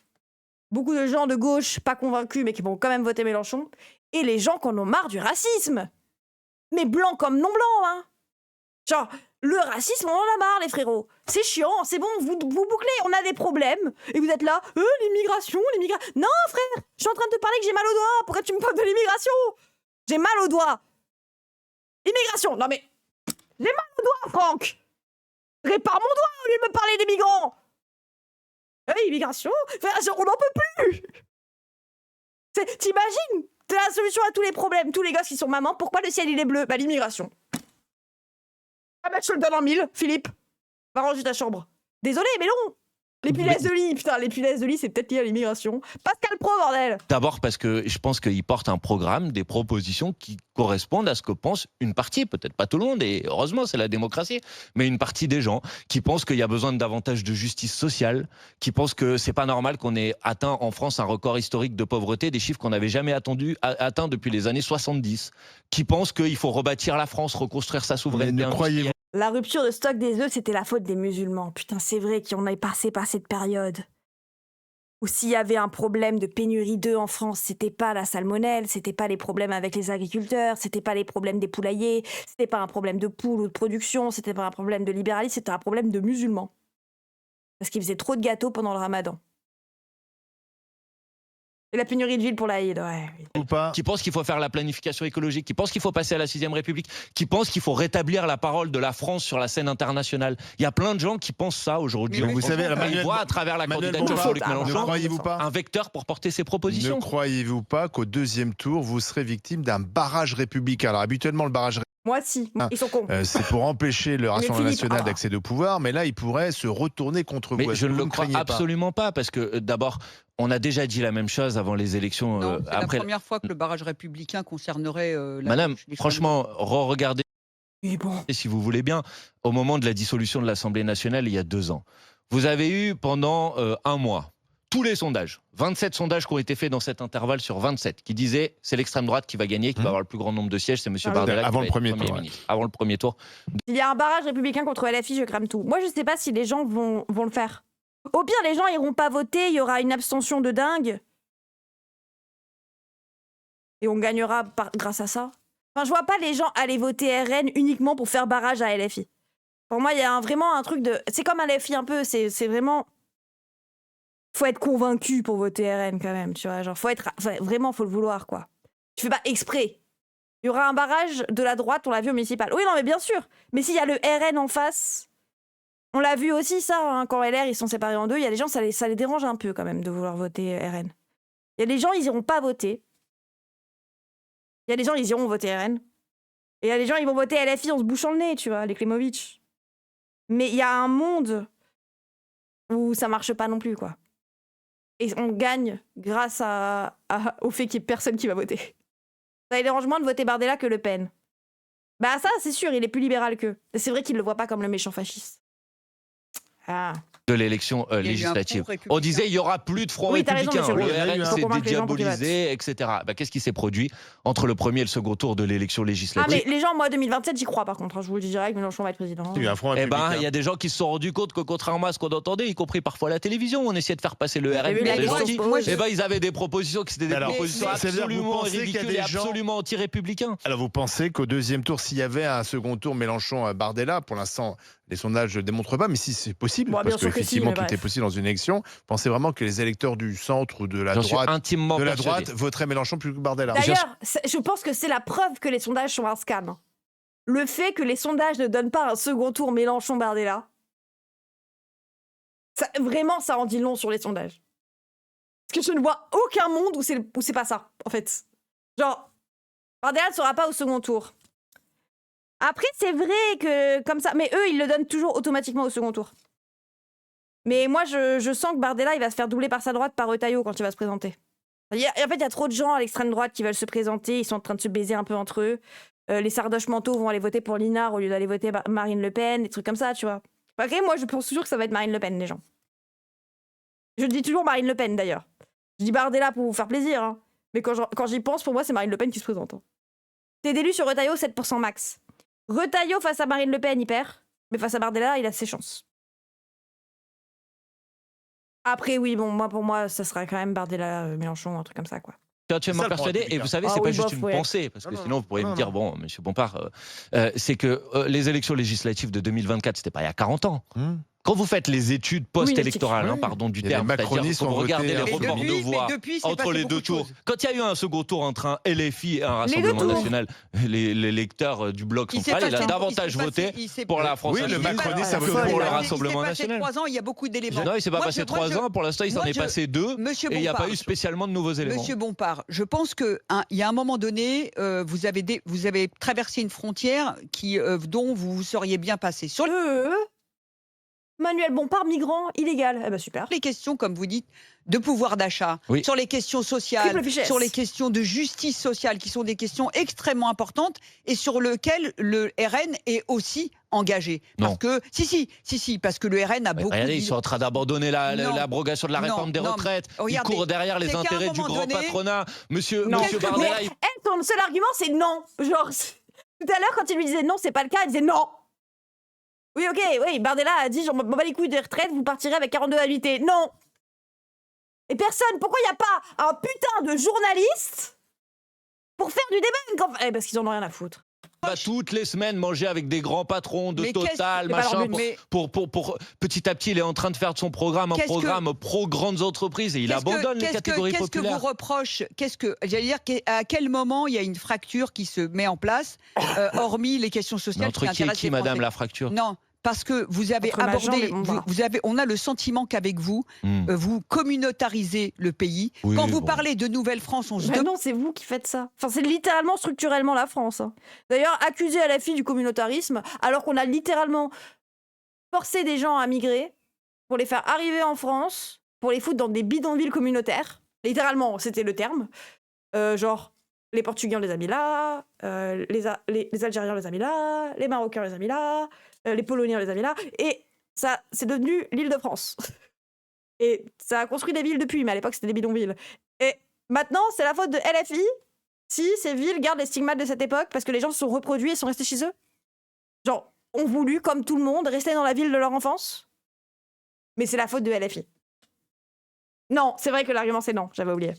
Beaucoup de gens de gauche pas convaincus, mais qui vont quand même voter Mélenchon. Et les gens qui en ont marre du racisme. Mais blanc comme non blanc, hein. Genre, le racisme, on en a marre, les frérots. C'est chiant, c'est bon, vous bouclez, on a des problèmes. Et vous êtes là, l'immigration. Non, frère, je suis en train de te parler que j'ai mal au doigt. Pourquoi tu me parles de l'immigration? J'ai mal au doigt. Immigration, non mais... J'ai mal au doigt, Franck. Répare mon doigt au lieu de me parler des migrants. Immigration, on n'en peut plus. T'imagines? C'est la solution à tous les problèmes. Tous les gosses qui sont mamans, pourquoi le ciel il est bleu? Bah l'immigration. Ah bah je te le donne en 1000, Philippe. Va ranger ta chambre. Désolé, mais non. Les punaises de lit, putain, les punaises de lit, c'est peut-être lié à l'immigration. Pascal Pro, bordel. D'abord parce que je pense qu'il porte un programme, des propositions qui correspondent à ce que pense une partie, peut-être pas tout le monde, et heureusement c'est la démocratie, mais une partie des gens qui pensent qu'il y a besoin de davantage de justice sociale, qui pensent que c'est pas normal qu'on ait atteint en France un record historique de pauvreté, des chiffres qu'on n'avait jamais atteint depuis les années 70, qui pensent qu'il faut rebâtir la France, reconstruire sa souveraineté. Ne croyez-vous? La rupture de stock des œufs, c'était la faute des musulmans. Putain, c'est vrai qu'on est passé par cette période. Ou s'il y avait un problème de pénurie d'œufs en France, c'était pas la salmonelle, c'était pas les problèmes avec les agriculteurs, c'était pas les problèmes des poulaillers, c'était pas un problème de poules ou de production, c'était pas un problème de libéralisme, c'était un problème de musulmans. Parce qu'ils faisaient trop de gâteaux pendant le ramadan. Et la pénurie de ville pour la Haïd, ouais. Ou pas. Qui pense qu'il faut faire la planification écologique, qui pense qu'il faut passer à la 6ème République, qui pense qu'il faut rétablir la parole de la France sur la scène internationale. Il y a plein de gens qui pensent ça aujourd'hui. Vous savez, ils voient à travers la candidature de Jean-Luc Mélenchon un vecteur pour porter ses propositions. Ne croyez-vous pas qu'au 2e tour, vous serez victime d'un barrage républicain? Alors habituellement, le barrage Moi, si. Ils sont cons. c'est pour empêcher le Rassemblement national d'accéder au pouvoir, mais là, il pourrait se retourner contre vous. Mais je ne le crois absolument pas, parce que d'abord, on a déjà dit la même chose avant les élections. Non, c'est la première fois que le barrage républicain concernerait Madame, franchement, regardez, bon. si vous voulez bien, au moment de la dissolution de l'Assemblée nationale, il y a 2 ans. Vous avez eu pendant 1 mois tous les sondages, 27 sondages qui ont été faits dans cet intervalle sur 27, qui disaient c'est l'extrême droite qui va gagner, qui va avoir le plus grand nombre de sièges, c'est M. Bardella avant qui le premier Premier tour, ministre. Avant le premier tour. Il y a un barrage républicain contre LFI, je crame tout. Moi, je sais pas si les gens vont le faire. Au pire, les gens iront pas voter, il y aura une abstention de dingue. Et on gagnera grâce à ça. Enfin, je vois pas les gens aller voter RN uniquement pour faire barrage à LFI. Pour moi, il y a vraiment un truc de... C'est comme un LFI un peu, c'est vraiment... Faut être convaincu pour voter RN quand même, tu vois. Genre, vraiment, faut le vouloir, quoi. Tu fais pas exprès. Il y aura un barrage de la droite, on l'a vu au municipal. Oui, non, mais bien sûr. Mais s'il y a le RN en face, on l'a vu aussi, ça, hein, quand LR, ils sont séparés en 2, il y a des gens, ça les dérange un peu quand même de vouloir voter RN. Il y a des gens, ils iront pas voter. Il y a des gens, ils iront voter RN. Et il y a des gens, ils vont voter LFI en se bouchant le nez, tu vois, les Klemovic. Mais il y a un monde où ça marche pas non plus, quoi. Et on gagne grâce au fait qu'il n'y ait personne qui va voter. Ça les dérange moins de voter Bardella que Le Pen. Bah ça, c'est sûr, il est plus libéral qu'eux. C'est vrai qu'il ne le voit pas comme le méchant fasciste. Ah. De l'élection législative. On disait il y aura plus de front républicain. Raison, le RN s'est dédiabolisé, etc. Bah, qu'est-ce qui s'est produit entre le premier et le second tour de l'élection législative? Mais les gens, moi, 2027, j'y crois par contre. Hein, je vous le dis direct, Mélenchon va être président. Il y a un front républicain. Il y a des gens qui se sont rendus compte que contrairement à ce qu'on entendait, y compris parfois à la télévision, on essayait de faire passer le RN pour des gentils. Ils avaient des propositions qui étaient des propositions absolument ridicules et absolument anti-républicains. Alors vous pensez qu'au 2e tour, s'il y avait un second tour Mélenchon-Bardella, pour l'instant, les sondages ne démontrent pas, mais si c'est possible, parce qu'effectivement tout est possible dans une élection, pensez vraiment que les électeurs du centre ou de la droite voteraient Mélenchon plus que Bardella? D'ailleurs, je pense que c'est la preuve que les sondages sont un scam. Le fait que les sondages ne donnent pas un second tour Mélenchon-Bardella, vraiment, ça en dit long sur les sondages. Parce que je ne vois aucun monde où c'est pas ça, en fait. Genre, Bardella ne sera pas au second tour. Après, c'est vrai que comme ça... Mais eux, ils le donnent toujours automatiquement au second tour. Mais moi, je sens que Bardella, il va se faire doubler par sa droite par Retailleau quand il va se présenter. En fait, il y a trop de gens à l'extrême droite qui veulent se présenter. Ils sont en train de se baiser un peu entre eux. Les sardoches mentaux vont aller voter pour Linard au lieu d'aller voter Marine Le Pen, des trucs comme ça, tu vois. Après, moi, je pense toujours que ça va être Marine Le Pen, les gens. Je dis toujours Marine Le Pen, d'ailleurs. Je dis Bardella pour vous faire plaisir. Hein. Mais quand j'y pense, pour moi, c'est Marine Le Pen qui se présente. Hein. T'es d'élu sur Retailleau, 7% max. Retailleau face à Marine Le Pen, il perd. Mais face à Bardella, il a ses chances. Après, oui, bon, pour moi, ça sera quand même Bardella, Mélenchon, un truc comme ça, quoi. Entièrement persuadé, et vous savez, c'est pas juste une pensée, parce que sinon vous pourriez me dire, bon, monsieur Bompard, c'est que les élections législatives de 2024, c'était pas il y a 40 ans. Quand vous faites les études post-électorales, pardon du terme, c'est-à-dire quand vous regardez les reports de voix entre les deux tours, quand il y a eu un second tour entre un LFI et un Rassemblement National, les lecteurs du bloc central, il a davantage voté pour la France Insoumise que pour le Rassemblement National. Il s'est passé 3 ans, il y a beaucoup d'éléments. Non, il s'est pas passé 3 ans, pour l'instant il s'en est passé 2, et il n'y a pas eu spécialement de nouveaux éléments. Monsieur Bompard, je pense qu'il y a un moment donné, vous avez traversé une frontière dont vous seriez bien passé. Sur Manuel Bompard, migrant, illégal. Eh ben super. Les questions, comme vous dites, de pouvoir d'achat, sur les questions sociales, sur les questions de justice sociale, qui sont des questions extrêmement importantes et sur lesquelles le RN est aussi engagé. Parce que, parce que le RN a beaucoup... Regardez, ils sont en train d'abandonner l'abrogation de la réforme des retraites. Ils courent derrière les intérêts du grand patronat. Monsieur Bardella... Son seul argument, c'est non. Genre, tout à l'heure, quand il lui disait non, c'est pas le cas, il disait non. Oui, ok, Bardella a dit, je m'en bats les couilles des retraites, vous partirez avec 42 annuités. Non. Et personne, pourquoi il n'y a pas un putain de journaliste pour faire du débat? Parce qu'ils en ont rien à foutre. va toutes les semaines manger avec des grands patrons de Total, machin, pour petit à petit, il est en train de faire de son programme un programme pro-grandes entreprises et il abandonne les catégories populaires. Qu'est-ce que vous reproche j'allais dire, à quel moment il y a une fracture qui se met en place, hormis les questions sociales entre qui et qui, madame, la fracture? Non. Parce que vous avez abordé, on a le sentiment qu'avec vous, vous communautarisez le pays. Oui, quand vous parlez de Nouvelle-France, on se demande. Non, c'est vous qui faites ça. Enfin, c'est littéralement, structurellement la France. Hein. D'ailleurs, accuser à la fille du communautarisme, alors qu'on a littéralement forcé des gens à migrer pour les faire arriver en France, pour les foutre dans des bidonvilles communautaires. Littéralement, c'était le terme. Genre, les Portugais, on les a mis là, les Algériens, on les a mis là, les Marocains, on les a mis là. Les Polonais, on les a mis là, et ça, c'est devenu l'Île-de-France. Et ça a construit des villes depuis, mais à l'époque, c'était des bidonvilles. Et maintenant, c'est la faute de LFI si ces villes gardent les stigmates de cette époque, parce que les gens se sont reproduits et sont restés chez eux. Genre, ont voulu, comme tout le monde, rester dans la ville de leur enfance. Mais c'est la faute de LFI. Non, c'est vrai que l'argument, c'est non, j'avais oublié.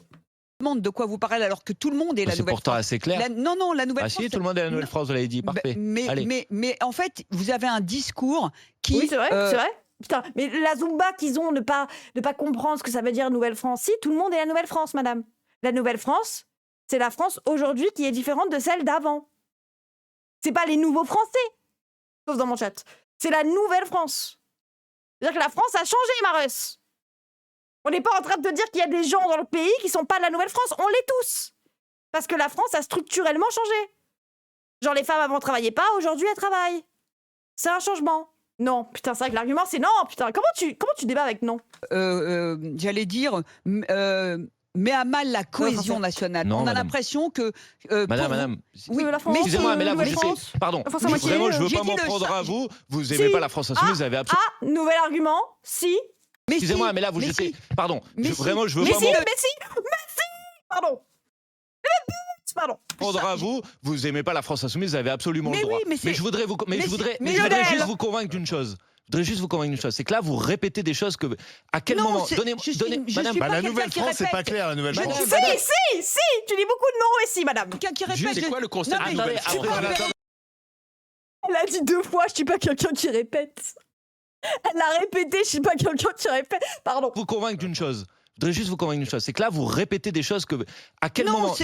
De quoi vous parlez alors que tout le monde est la Nouvelle-France. C'est pourtant assez clair. Non, la Nouvelle-France. Ah si, tout le monde est la Nouvelle-France, vous l'avez dit, parfait. Mais en fait, vous avez un discours qui... Oui, c'est vrai, c'est vrai. Putain, mais la Zumba qu'ils ont de pas comprendre ce que ça veut dire Nouvelle-France. Si, tout le monde est la Nouvelle-France, madame. La Nouvelle-France, c'est la France aujourd'hui qui est différente de celle d'avant. C'est pas les nouveaux Français, sauf dans mon chat. C'est la Nouvelle-France. C'est-à-dire que la France a changé, Marus. On n'est pas en train de te dire qu'il y a des gens dans le pays qui sont pas de la Nouvelle-France. On l'est tous. Parce que la France a structurellement changé. Genre, les femmes avant travaillaient pas, aujourd'hui elles travaillent. C'est un changement. Non, putain, c'est vrai que l'argument c'est non, putain. Comment tu débats avec non? J'allais dire, met à mal la cohésion nationale. Non, on a l'impression que... Madame, oui, la France, excusez-moi, mais là, vous jetez... Pardon, vraiment, je veux pas m'en prendre à vous. Vous aimez pas la France insoumise, vous avez absolument... Nouvel argument, si... Excusez-moi, mais là, vous jetez... Pardon, vraiment, je veux pas... Pardon. Prendre à vous, vous aimez pas la France insoumise, vous avez absolument le droit. Mais je voudrais juste vous convaincre d'une chose. C'est que là, vous répétez des choses que... À quel moment... Madame, la Nouvelle-France, c'est pas clair, la Nouvelle-France. Si, tu dis beaucoup de non et si, madame. Quelqu'un qui répète... C'est quoi le concept de Nouvelle-France? Elle a dit 2 fois, je suis pas quelqu'un qui répète. Elle a répété, je suis pas quelqu'un qui répète. Pardon. Vous convaincre d'une chose. Je voudrais juste vous convaincre d'une chose, c'est que là vous répétez des choses que à quel moment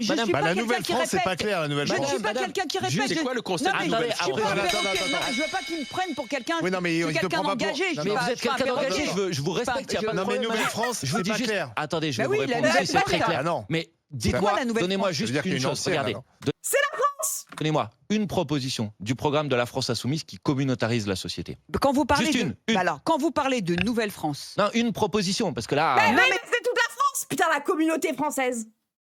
Madame, la Nouvelle-France c'est pas clair, la Nouvelle-France. Je ne suis pas quelqu'un qui répète. C'est quoi le concept de Nouvelle-France? Je veux pas qu'ils me prennent pour quelqu'un engagé. Mais vous êtes quelqu'un engagé, je vous respecte. Non mais Nouvelle-France, c'est pas clair. Attendez, je vais vous répondre si c'est très clair. Mais dites-moi, donnez-moi juste une chose. Regardez. C'est la France. Donnez-moi une proposition du programme de la France insoumise qui communautarise la société. Quand vous parlez quand vous parlez de Nouvelle-France. Non, une proposition, parce que là... Mais c'est toute la France. Putain, la communauté française.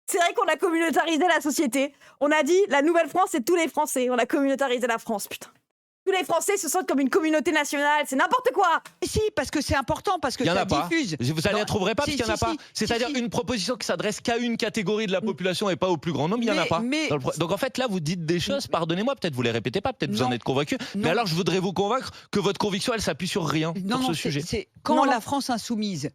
C'est vrai qu'on a communautarisé la société. On a dit, la Nouvelle-France, c'est tous les Français. On a communautarisé la France, putain. Tous les Français se sentent comme une communauté nationale, c'est n'importe quoi. Si, parce que c'est important, parce que ça diffuse. Vous allez la trouverez pas, parce qu'il n'y en a pas. C'est-à-dire une proposition qui s'adresse qu'à une catégorie de la population et pas au plus grand nombre, il n'y en a pas. Donc en fait, là, vous dites des choses, pardonnez-moi, peut-être vous les répétez pas, peut-être vous en êtes convaincu. Mais alors, je voudrais vous convaincre que votre conviction, elle s'appuie sur rien, sur ce sujet. Quand la France insoumise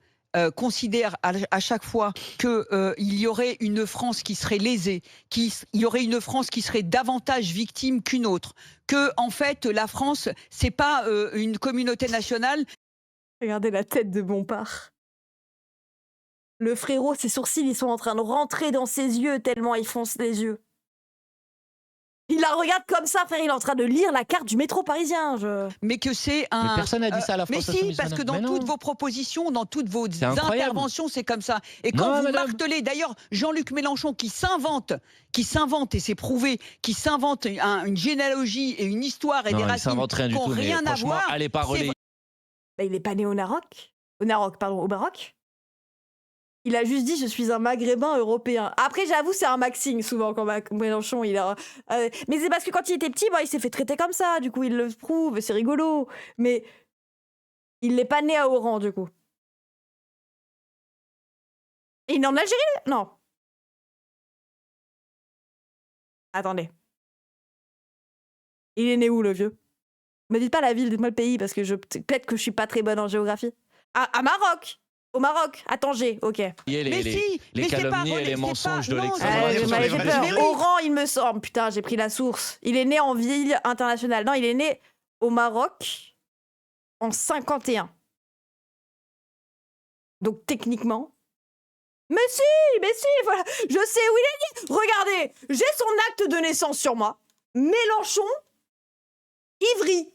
considère à chaque fois qu'il y aurait une France qui serait lésée, il y aurait une France qui serait davantage victime qu'une autre, que en fait la France c'est pas une communauté nationale. Regardez la tête de Bompard. Le frérot, ses sourcils ils sont en train de rentrer dans ses yeux tellement il fonce les yeux. Il la regarde comme ça, frère, il est en train de lire la carte du métro parisien. Mais que c'est un... Mais personne n'a dit ça à la France insoumise. Mais si, parce que dans toutes vos propositions, dans toutes vos interventions, c'est comme ça. Et quand vous martelez, d'ailleurs, Jean-Luc Mélenchon qui s'invente, et c'est prouvé, qui s'invente une généalogie et une histoire et des racines qui n'ont rien à voir. Allez, parler. Il n'est pas né au Maroc. Au Maroc. Il a juste dit « je suis un maghrébin européen ». Après, j'avoue, c'est un maxime souvent quand Mélenchon, il a... mais c'est parce que quand il était petit, il s'est fait traiter comme ça, du coup, il le prouve, c'est rigolo. Mais il n'est pas né à Oran, du coup. Et il est en Algérie? Non. Attendez. Il est né où, le vieux? Me dites pas la ville, dites-moi le pays, parce que peut-être que je suis pas très bonne en géographie. À Maroc. Au Maroc, à Tanger, ok. Les calomnies et les mensonges de l'extrême. Oran, il me semble. Putain, j'ai pris la source. Il est né en ville internationale. Non, il est né au Maroc en 51. Donc techniquement... Mais si, voilà. Je sais où il est né. Regardez, j'ai son acte de naissance sur moi. Mélenchon, Ivry.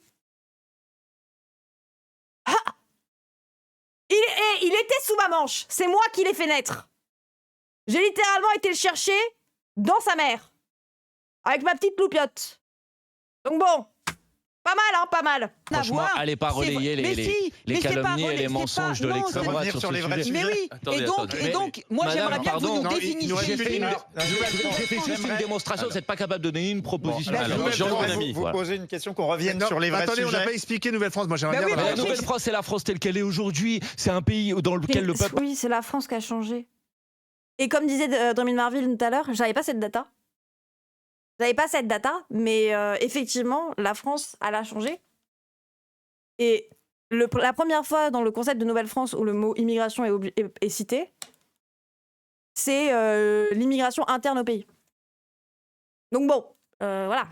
Ah, il était sous ma manche. C'est moi qui l'ai fait naître. J'ai littéralement été le chercher dans sa mère. Avec ma petite loupiote. Donc bon... Pas mal, hein, pas mal. Franchement, allez pas relayer les calomnies et les mensonges de l'extrême droite sur les vrais sujets. Mais oui, et donc, moi j'aimerais bien que vous nous définissiez. J'ai fait juste une démonstration, vous n'êtes pas capable de donner une proposition. Vous posez une question qu'on revienne sur les vrais sujets. Attendez, on n'a pas expliqué Nouvelle-France, moi j'aimerais bien... La Nouvelle-France, c'est la France telle qu'elle est aujourd'hui. C'est un pays dans lequel le peuple... Oui, c'est la France qui a changé. Et comme disait Dominique Marville tout à l'heure, j'avais pas cette data. J'avais pas cette data, mais effectivement, la France, elle a changé. Et la première fois dans le concept de Nouvelle-France où le mot immigration est cité, c'est l'immigration interne au pays. Donc bon, voilà.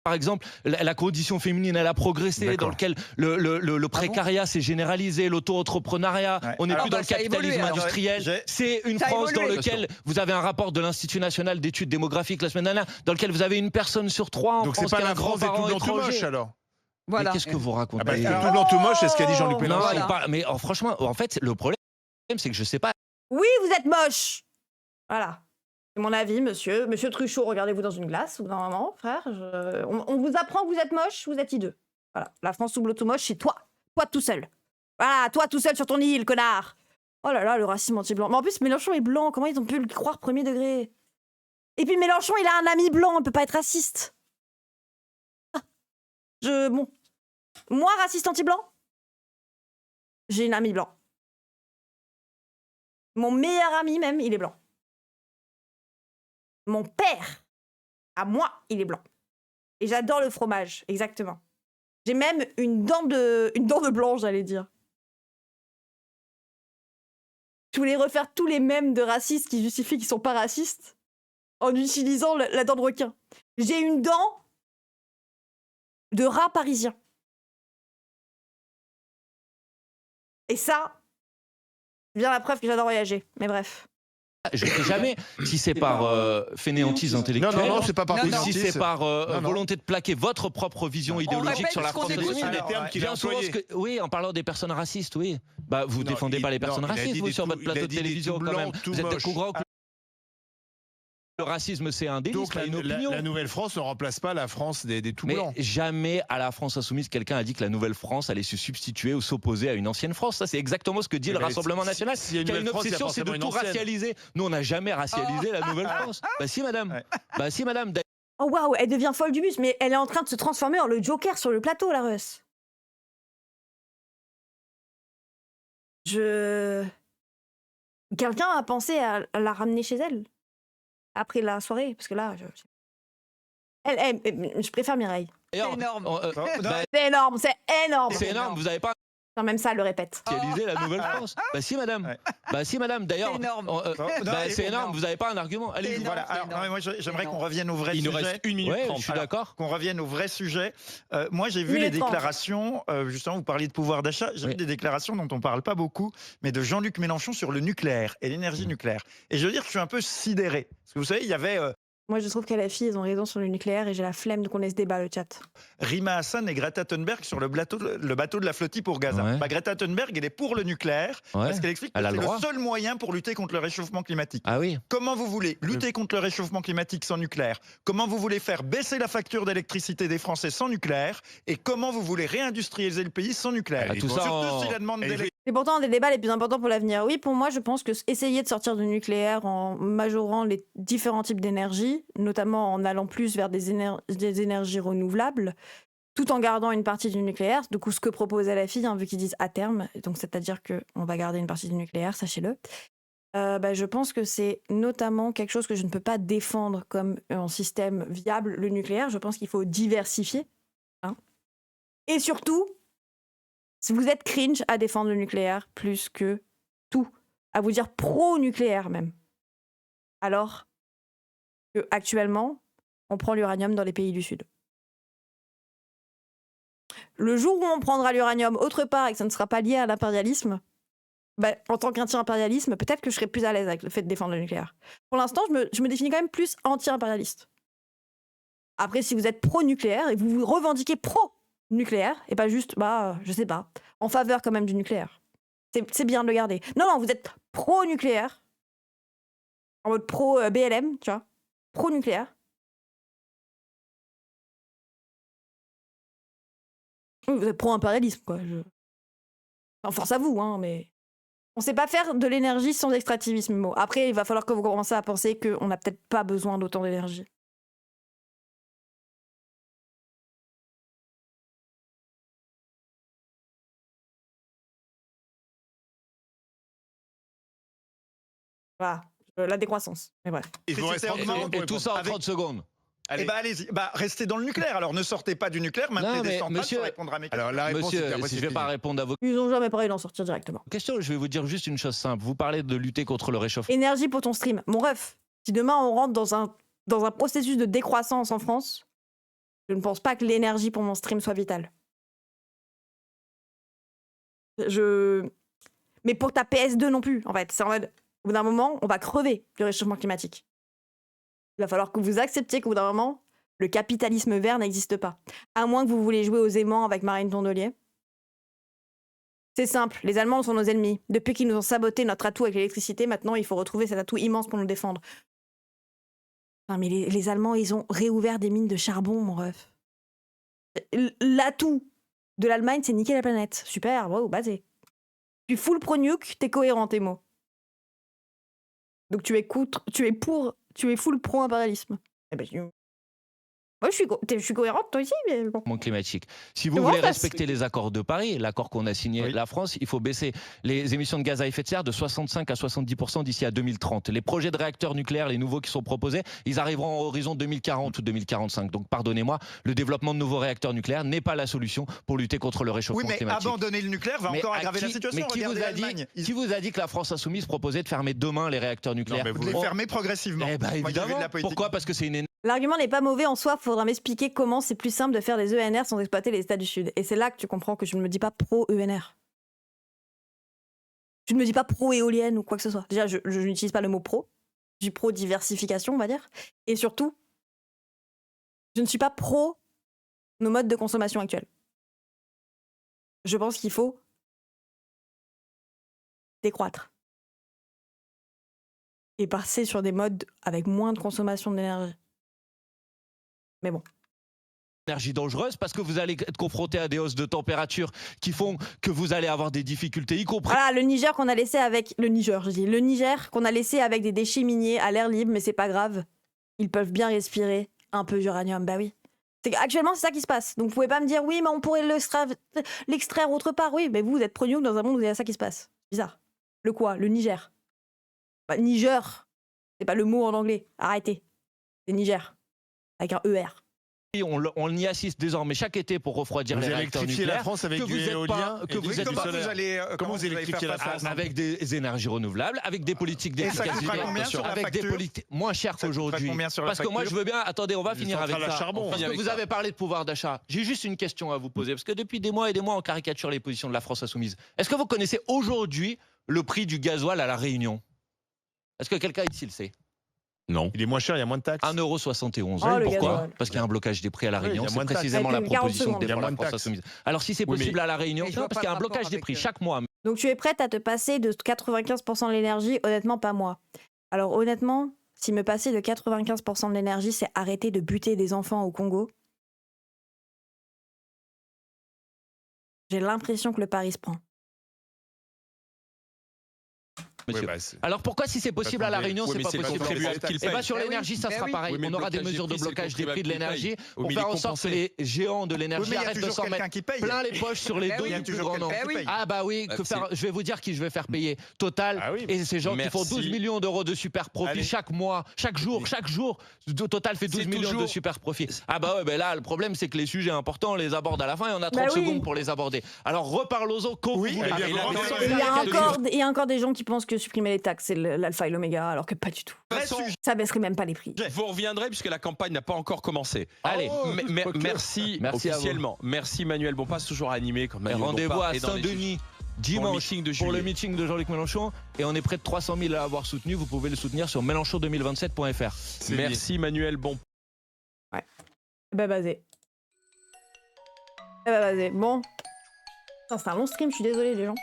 Par exemple, la condition féminine, elle a progressé, dans lequel le précariat s'est généralisé, l'auto-entrepreneuriat, on n'est plus dans le capitalisme industriel. C'est une France dans laquelle vous avez un rapport de l'Institut national d'études démographiques la semaine dernière, dans lequel vous avez une personne sur 3 en France. Donc c'est pas la France des tout blancs tout moches alors. Voilà. Mais qu'est-ce que vous racontez? Tout blanc tout moche, c'est ce qu'a dit Jean-Luc Mélenchon. Mais franchement, en fait, le problème, c'est que je sais pas. Oui, vous êtes moche. Voilà. C'est mon avis, monsieur. Monsieur Truchot, regardez-vous dans une glace, au bout d'un moment, frère. On vous apprend que vous êtes moche, vous êtes hideux. Voilà. La France tout bleu tout moche, c'est toi. Toi tout seul. Voilà, toi tout seul sur ton île, connard. Oh là là, le racisme anti-blanc. Mais en plus, Mélenchon est blanc. Comment ils ont pu le croire premier degré? Et puis Mélenchon, il a un ami blanc. Il peut pas être raciste. Bon. Moi, raciste anti-blanc, j'ai une amie blanc. Mon meilleur ami même, il est blanc. Mon père, à moi, il est blanc. Et j'adore le fromage, exactement. J'ai même une dent de blanc, j'allais dire. Je voulais refaire tous les mèmes de racistes qui justifient qu'ils sont pas racistes en utilisant la dent de requin. J'ai une dent de rat parisien. Et ça, c'est bien la preuve que j'adore voyager. Mais bref. Je ne sais jamais si c'est par fainéantise intellectuelle, non, c'est pas par si c'est par volonté de plaquer votre propre vision idéologique sur la France des termes qu'il a employés. Oui, en parlant des personnes racistes, oui. Bah, vous défendez pas les personnes racistes, vous, sur votre plateau de télévision, quand même. Vous êtes au courant que le racisme, c'est un délit, c'est une opinion. La Nouvelle-France ne remplace pas la France des tout blancs. Mais jamais à la France insoumise, quelqu'un a dit que la Nouvelle-France allait se substituer ou s'opposer à une ancienne France. Ça, c'est exactement ce que dit le Rassemblement National. Si y a une obsession, c'est de tout racialiser. Nous, on n'a jamais racialisé la Nouvelle-France. Bah si, madame. Ouais. Bah si, madame. Oh waouh, elle devient folle du bus, mais elle est en train de se transformer en le Joker sur le plateau, la Russe. Quelqu'un a pensé à la ramener chez elle après la soirée, parce que là, je préfère Mireille. C'est énorme. C'est énorme, c'est énorme. C'est énorme, vous n'avez pas... Quand même ça, elle le répète. Racialiser la Nouvelle-France. Bah si, madame. Ouais. Bah si, madame. D'ailleurs, c'est énorme. Vous n'avez pas un argument. Allez. Voilà. Alors, non, mais moi, j'aimerais qu'on revienne au vrai sujet. Il nous reste 1 minute 30. Je suis d'accord. Qu'on revienne au vrai sujet. Moi, j'ai vu les déclarations. Justement, vous parliez de pouvoir d'achat. J'ai vu des déclarations dont on ne parle pas beaucoup, mais de Jean-Luc Mélenchon sur le nucléaire et l'énergie nucléaire. Et je veux dire que je suis un peu sidéré. Parce que vous savez, il y avait... Moi, je trouve qu'à la fille, ils ont raison sur le nucléaire et j'ai la flemme qu'on ait ce débat, le chat. Rima Hassan et Greta Thunberg sur le bateau de la flottille pour Gaza. Ouais. Bah, Greta Thunberg, elle est pour le nucléaire parce qu'elle explique que c'est le seul moyen pour lutter contre le réchauffement climatique. Ah oui. Comment vous voulez lutter contre le réchauffement climatique sans nucléaire? Comment vous voulez faire baisser la facture d'électricité des Français sans nucléaire? Et comment vous voulez réindustrialiser le pays sans nucléaire? Tout ça surtout si la demande c'est pourtant un des débats les plus importants pour l'avenir. Oui, pour moi, je pense que essayer de sortir du nucléaire en majorant les différents types d'énergie, notamment en allant plus vers des énergies renouvelables, tout en gardant une partie du nucléaire, du coup ce que proposait la fille, vu qu'ils disent à terme, donc c'est-à-dire qu'on va garder une partie du nucléaire, sachez-le, je pense que c'est notamment quelque chose que je ne peux pas défendre comme un système viable, le nucléaire. Je pense qu'il faut diversifier. Et surtout, si vous êtes cringe à défendre le nucléaire plus que tous à vous dire pro-nucléaire même. Alors qu'actuellement, on prend l'uranium dans les pays du Sud. Le jour où on prendra l'uranium autre part et que ça ne sera pas lié à l'impérialisme, en tant qu'anti-impérialisme, peut-être que je serai plus à l'aise avec le fait de défendre le nucléaire. Pour l'instant, je me définis quand même plus anti-impérialiste. Après, si vous êtes pro-nucléaire et vous vous revendiquez pro-nucléaire, et pas juste, je sais pas, en faveur quand même du nucléaire, c'est bien de le garder. Non, vous êtes pro-nucléaire, en mode pro-BLM, tu vois, pro-nucléaire. Vous êtes pro-impérialisme, quoi. Enfin, force à vous, hein, mais... On sait pas faire de l'énergie sans extractivisme. Bon, après, il va falloir que vous commenciez à penser qu'on n'a peut-être pas besoin d'autant d'énergie. Voilà, la décroissance. Mais bref. Et tout ça en 30 secondes. Allez. Allez-y, restez dans le nucléaire. Alors ne sortez pas du nucléaire, maintenez des centrales pour répondre à mes questions. Alors la réponse, monsieur, si je ne vais pas répondre à vos Ils n'ont jamais parlé d'en sortir directement. questions, je vais vous dire juste une chose simple. Vous parlez de lutter contre le réchauffement. Énergie pour ton stream. Mon ref, si demain on rentre dans un processus de décroissance en France, je ne pense pas que l'énergie pour mon stream soit vitale. Mais pour ta PS2 non plus, en fait. C'est en mode, au bout d'un moment, on va crever du réchauffement climatique. Il va falloir que vous acceptiez qu'au bout d'un moment, le capitalisme vert n'existe pas. À moins que vous voulez jouer aux aimants avec Marine Tondelier. C'est simple, les Allemands sont nos ennemis. Depuis qu'ils nous ont saboté notre atout avec l'électricité, maintenant il faut retrouver cet atout immense pour nous défendre. Non mais les Allemands, ils ont réouvert des mines de charbon, mon ref. L'atout de l'Allemagne, c'est niquer la planète. Super, wow, basé. Tu full pro-nuke, t'es cohérent tes mots. Donc tu es full pro-impérialisme. Eh ben, moi, je suis cohérente, toi aussi, mais bon. Climatique. Si vous voulez respecter les accords de Paris, l'accord qu'on a signé la France, il faut baisser les émissions de gaz à effet de serre de 65 à 70% d'ici à 2030. Les projets de réacteurs nucléaires, les nouveaux qui sont proposés, ils arriveront à horizon 2040 ou 2045. Donc pardonnez-moi, le développement de nouveaux réacteurs nucléaires n'est pas la solution pour lutter contre le réchauffement climatique. Oui, mais abandonner le nucléaire va encore aggraver la situation. Mais qui vous a dit que la France insoumise proposait de fermer demain les réacteurs nucléaires? Vous les fermez progressivement. Eh ben, évidemment. Pourquoi? Parce que c'est une... L'argument n'est pas mauvais en soi, il faudra m'expliquer comment c'est plus simple de faire des ENR sans exploiter les États du Sud. Et c'est là que tu comprends que je ne me dis pas pro-ENR. Je ne me dis pas pro-éolienne ou quoi que ce soit. Déjà, je n'utilise pas le mot pro. Je suis pro-diversification, on va dire. Et surtout, je ne suis pas pro nos modes de consommation actuels. Je pense qu'il faut décroître. Et passer sur des modes avec moins de consommation d'énergie. Mais bon. Énergie dangereuse parce que vous allez être confronté à des hausses de température qui font que vous allez avoir des difficultés, y compris... Voilà, le Niger qu'on a laissé avec... Le Niger qu'on a laissé avec des déchets miniers à l'air libre, mais c'est pas grave. Ils peuvent bien respirer un peu d'uranium, bah oui. Actuellement, c'est ça qui se passe. Donc vous pouvez pas me dire, oui, mais on pourrait l'extraire autre part. Oui, mais vous êtes pro-nuke dans un monde où il y a ça qui se passe. Bizarre. Le quoi? Le Niger. Niger, c'est pas le mot en anglais. Arrêtez. C'est Niger. Avec un ER. On y assiste désormais chaque été pour refroidir les réacteurs nucléaires. La France avec du éolien que vous êtes pas, comment vous électrifiez la France? Avec des énergies renouvelables, avec des politiques d'efficacité, avec des politiques moins chères qu'aujourd'hui. Parce que moi je veux bien, attendez, on va finir avec ça. Parce que vous avez parlé de pouvoir d'achat. J'ai juste une question à vous poser, parce que depuis des mois et des mois on caricature les positions de la France insoumise. Est-ce que vous connaissez aujourd'hui le prix du gasoil à La Réunion? Est-ce que quelqu'un ici le sait? Non. Il est moins cher, il y a moins de taxes. 1,71 €. Pourquoi? Parce qu'il y a un blocage des prix à La Réunion. C'est précisément la proposition que défend la France insoumise. Alors si c'est possible à La Réunion, parce qu'il y a un blocage des prix chaque mois. Donc tu es prête à te passer de 95% de l'énergie? Honnêtement, pas moi. Alors honnêtement, si me passer de 95% de l'énergie, c'est arrêter de buter des enfants au Congo, j'ai l'impression que le pari se prend. Monsieur. Alors pourquoi si c'est possible à La Réunion, c'est pas possible? Et bien sur l'énergie, ça sera pareil. On aura des mesures de blocage des prix de l'énergie pour faire en sorte que les géants de l'énergie arrêtent de s'en mettre plein les poches sur les dos du plus grand nombre. Ah bah oui, je vais vous dire qui je vais faire payer. Total et ces gens qui font 12 millions d'euros de super profit chaque mois, chaque jour. Total fait 12 millions de super profit. Ah bah ouais, là le problème c'est que les sujets importants on les aborde à la fin et on a 30 secondes pour les aborder. Alors reparlons-en quand vous voulez. Il y a encore des gens qui pensent que supprimer les taxes, c'est l'alpha et l'oméga, alors que pas du tout. Ça baisserait même pas les prix. Vous reviendrez puisque la campagne n'a pas encore commencé. Allez, merci officiellement. Merci Manuel Bompard, toujours animé comme Manuel Bompard. Rendez-vous à Saint-Denis dimanche pour le meeting de Jean-Luc Mélenchon. Et on est près de 300 000 à avoir soutenu. Vous pouvez le soutenir sur mélenchon2027.fr. Merci Manuel Bompard. Ouais. Vas-y. Bon. C'est un long stream, je suis désolée les gens.